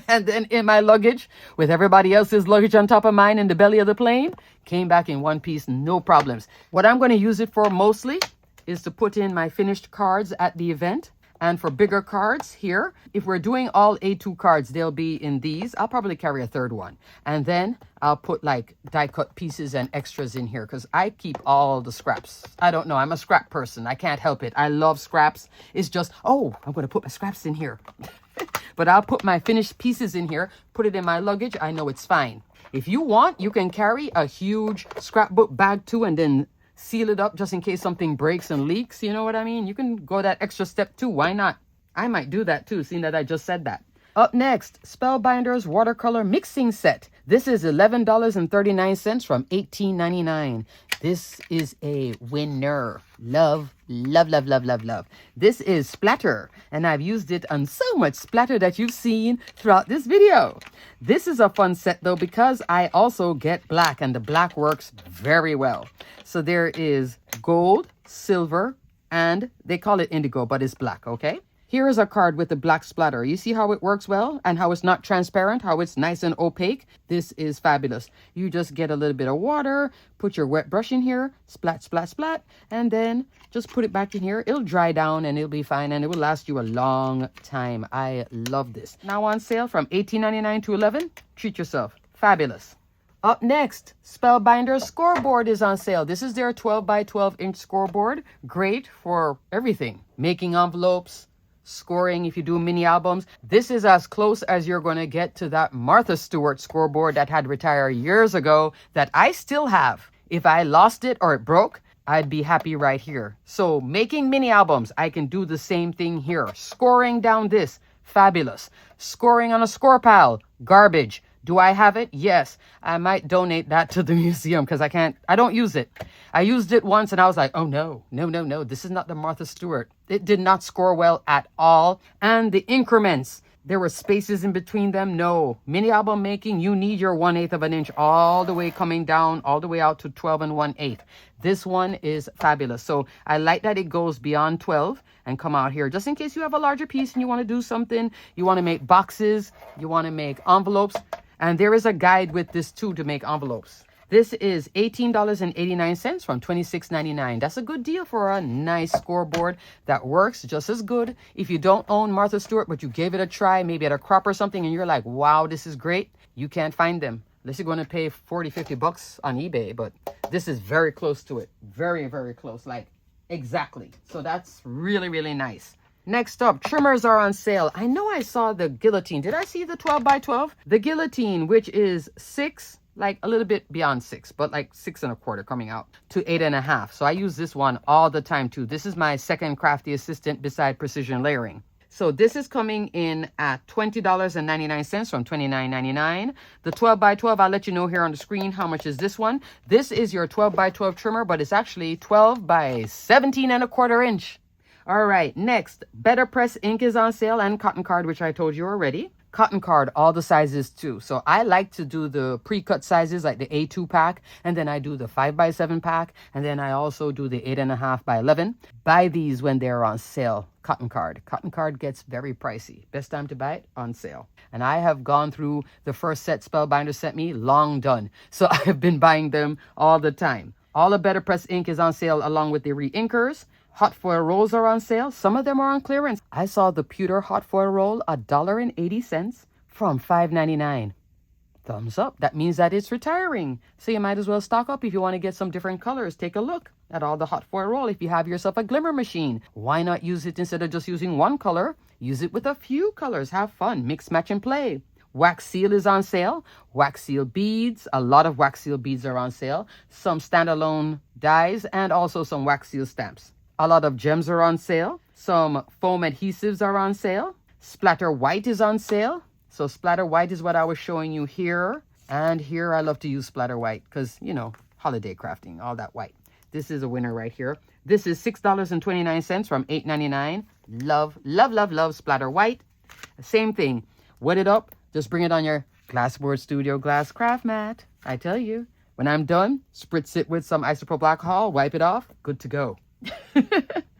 And then in my luggage, with everybody else's luggage on top of mine in the belly of the plane, came back in one piece, no problems. What I'm going to use it for mostly is to put in my finished cards at the event. And for bigger cards here, if we're doing all A2 cards, they'll be in these. I'll probably carry a third one. And then I'll put like die cut pieces and extras in here because I keep all the scraps. I don't know. I'm a scrap person. I can't help it. I love scraps. It's just, oh, I'm going to put my scraps in here. But I'll put my finished pieces in here, put it in my luggage. I know it's fine. If you want, you can carry a huge scrapbook bag too and then seal it up just in case something breaks and leaks. You know what I mean? You can go that extra step too. Why not? I might do that too, seeing that I just said that. Up next, Spellbinders watercolor mixing set. This is $11.39 from $18.99. This is a winner. Love, love, love, love, love, love. This is splatter, and I've used it on so much splatter that you've seen throughout this video. This is a fun set though because I also get black, and the black works very well. So there is gold, silver, and they call it indigo, but it's black, okay? Here is a card with the black splatter. You see how it works well and how it's not transparent, how it's nice and opaque? This is fabulous. You just get a little bit of water, put your wet brush in here, splat, splat, splat, and then just put it back in here. It'll dry down and it'll be fine and it will last you a long time. I love this. Now on sale from $18.99 to $11. Treat yourself. Fabulous. Up next, Spellbinders scoreboard is on sale. This is their 12 by 12 inch scoreboard. Great for everything. Making envelopes, scoring if you do mini albums. This is as close as you're going to get to that Martha Stewart scoreboard that had retired years ago that I still have. If I lost it or it broke, I'd be happy right here. So making mini albums, I can do the same thing here. Scoring down this, fabulous. Scoring on a score pile, garbage. Do I have it? Yes. I might donate that to the museum because I don't use it. I used it once and I was like, oh no, this is not the Martha Stewart. It did not score well at all. And the increments, there were spaces in between them. No. Mini album making, you need your 1/8 of an inch all the way coming down, all the way out to 12 and 1/8. This one is fabulous. So I like that it goes beyond 12 and come out here just in case you have a larger piece and you want to do something. You want to make boxes, you want to make envelopes. And there is a guide with this too to make envelopes. This is $18.89 from $26.99. That's a good deal for a nice scoreboard that works just as good. If you don't own Martha Stewart, but you gave it a try, maybe at a crop or something, and you're like, wow, this is great, you can't find them. Unless you're going to pay 40, 50 bucks on eBay. But this is very close to it. Very, very close. Like, exactly. So that's really, really nice. Next up, trimmers are on sale. I know I saw the guillotine. Did I see the 12 by 12? The guillotine, which is 6, like a little bit beyond 6, but like 6 1/4 coming out to 8 1/2. So I use this one all the time too. This is my second crafty assistant beside precision layering. So this is coming in at $20.99 from $29.99. The 12 by 12, I'll let you know here on the screen how much is this one. This is your 12 by 12 trimmer, but it's actually 12 by 17 1/4 inch. All right, next, Better Press ink is on sale and cotton card, which I told you already. Cotton card, all the sizes too. So I like to do the pre-cut sizes like the A2 pack, and then I do the 5x7 pack, and then I also do the 8.5x11. Buy these when they're on sale. Cotton card. Cotton card gets very pricey. Best time to buy it on sale. And I have gone through the first set Spellbinders sent me, long done. So I have been buying them all the time. All the Better Press ink is on sale along with the re-inkers. Hot foil rolls are on sale. Some of them are on clearance. I saw the pewter hot foil roll $1.80 from $5.99. Thumbs up. That means that it's retiring. So you might as well stock up if you want to get some different colors. Take a look at all the hot foil roll. If you have yourself a glimmer machine, why not use it instead of just using one color? Use it with a few colors. Have fun. Mix, match, and play. Wax seal is on sale. Wax seal beads. A lot of wax seal beads are on sale. Some standalone dies and also some wax seal stamps. A lot of gems are on sale. Some foam adhesives are on sale. Splatter white is on sale. So splatter white is what I was showing you here. And here I love to use splatter white because, you know, holiday crafting, all that white. This is a winner right here. This is $6.29 from $8.99. Love, love, love, love splatter white. Same thing. Wet it up. Just bring it on your Glassboard Studio glass craft mat. I tell you, when I'm done, spritz it with some isopropyl alcohol, wipe it off, good to go.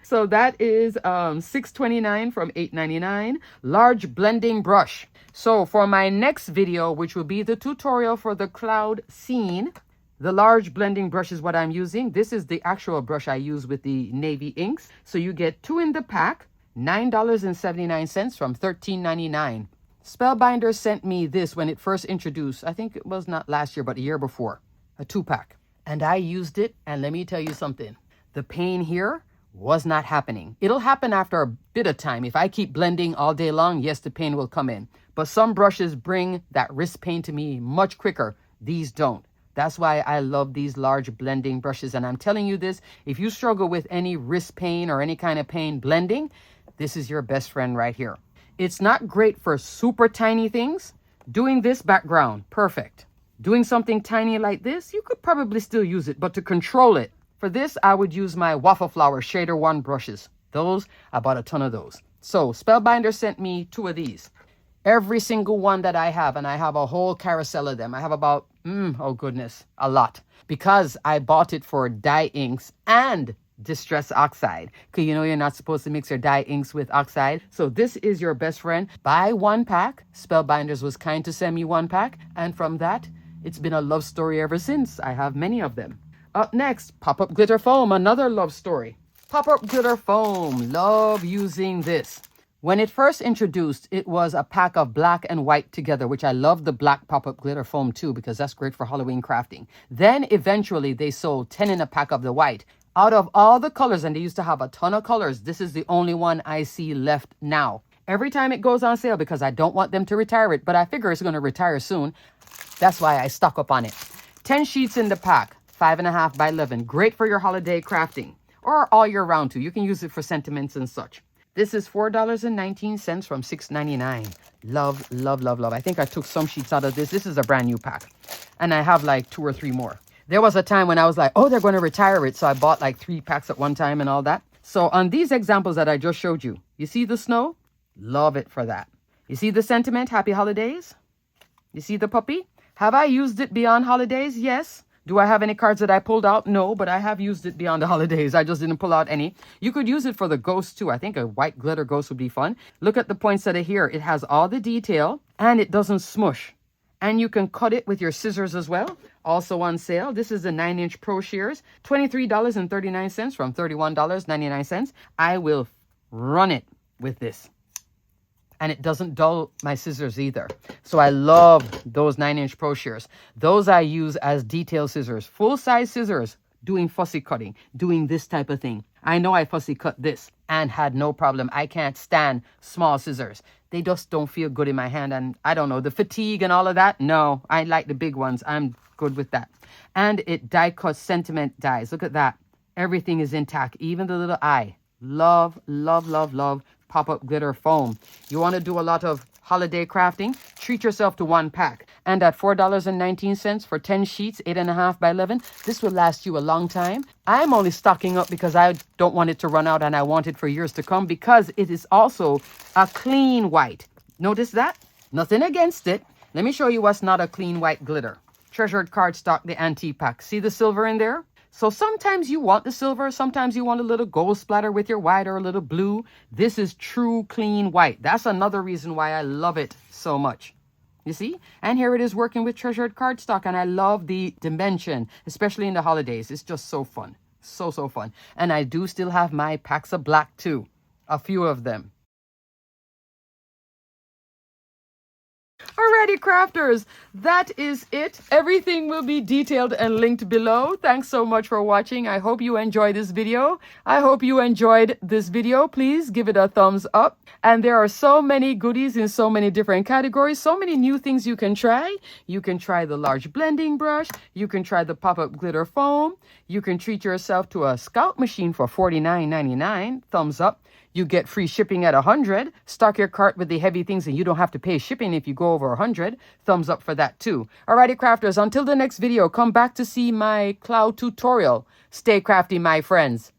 So that is $6.29 from $8.99. Large blending brush. So for my next video, which will be the tutorial for the cloud scene, the large blending brush is what I'm using. This is the actual brush I use with the navy inks. So you get 2 in the pack, $9.79 from $13.99. Spellbinders sent me this when it first introduced. I think it was not last year, but a year before. A 2-pack. And I used it, and let me tell you something. The pain here was not happening. It'll happen after a bit of time. If I keep blending all day long, yes, the pain will come in. But some brushes bring that wrist pain to me much quicker. These don't. That's why I love these large blending brushes. And I'm telling you this, if you struggle with any wrist pain or any kind of pain blending, this is your best friend right here. It's not great for super tiny things. Doing this background, perfect. Doing something tiny like this, you could probably still use it, but to control it, for this, I would use my Waffle Flower Shader 1 brushes. Those, I bought a ton of those. So Spellbinder sent me 2 of these. Every single one that I have, and I have a whole carousel of them. I have about, oh goodness, a lot. Because I bought it for dye inks and distress oxide. Because you know you're not supposed to mix your dye inks with oxide. So this is your best friend. Buy 1 pack. Spellbinders was kind to send me 1 pack. And from that, it's been a love story ever since. I have many of them. Up next, pop-up glitter foam, another love story. Pop-up glitter foam, love using this. When it first introduced, it was a pack of black and white together, which I love the black pop-up glitter foam too, because that's great for Halloween crafting. Then eventually they sold 10 in a pack of the white. Out of all the colors, and they used to have a ton of colors, this is the only one I see left now. Every time it goes on sale, because I don't want them to retire it, but I figure it's going to retire soon. That's why I stock up on it. 10 sheets in the pack. 5.5x11. Great for your holiday crafting or all year round too. You can use it for sentiments and such. This is $4.19 from $6.99. Love, love, love, love. I think I took some sheets out of this. This is a brand new pack. And I have like 2 or 3 more. There was a time when I was like, oh, they're going to retire it. So I bought like 3 packs at one time and all that. So on these examples that I just showed you, you see the snow? Love it for that. You see the sentiment? Happy holidays? You see the puppy? Have I used it beyond holidays? Yes. Do I have any cards that I pulled out? No, but I have used it beyond the holidays. I just didn't pull out any. You could use it for the ghost too. I think a white glitter ghost would be fun. Look at the poinsettia here. It has all the detail and it doesn't smush. And you can cut it with your scissors as well. Also on sale. This is the 9-inch Pro Shears. $23.39 from $31.99. I will run it with this. And it doesn't dull my scissors either. So I love those 9-inch Pro Shears. Those I use as detail scissors. Full-size scissors, doing fussy cutting, doing this type of thing. I know I fussy cut this and had no problem. I can't stand small scissors. They just don't feel good in my hand. And I don't know, the fatigue and all of that. No, I like the big ones. I'm good with that. And it die cuts sentiment dies. Look at that. Everything is intact, even the little eye. Love, love, love, love. Pop-up glitter foam. You want to do a lot of holiday crafting? Treat yourself to 1 pack. And at $4.19 for 10 sheets, 8.5x11, this will last you a long time. I'm only stocking up because I don't want it to run out and I want it for years to come because it is also a clean white. Notice that? Nothing against it. Let me show you what's not a clean white glitter. Treasured cardstock, the antique pack. See the silver in there? So sometimes you want the silver, sometimes you want a little gold splatter with your white or a little blue. This is true clean white. That's another reason why I love it so much. You see? And here it is working with treasured cardstock, and I love the dimension, especially in the holidays. It's just so fun. So fun. And I do still have my packs of black too. A few of them. Alrighty, crafters, that is it. Everything will be detailed and linked below. Thanks so much for watching. I hope you enjoyed this video. Please give it a thumbs up. And there are so many goodies in so many different categories, so many new things you can try. You can try the large blending brush. You can try the pop-up glitter foam. You can treat yourself to a scout machine for $49.99. Thumbs up. You get free shipping at 100. Stock your cart with the heavy things and you don't have to pay shipping if you go over 100. Thumbs up for that too. Alrighty, crafters, until the next video, come back to see my cloud tutorial. Stay crafty, my friends.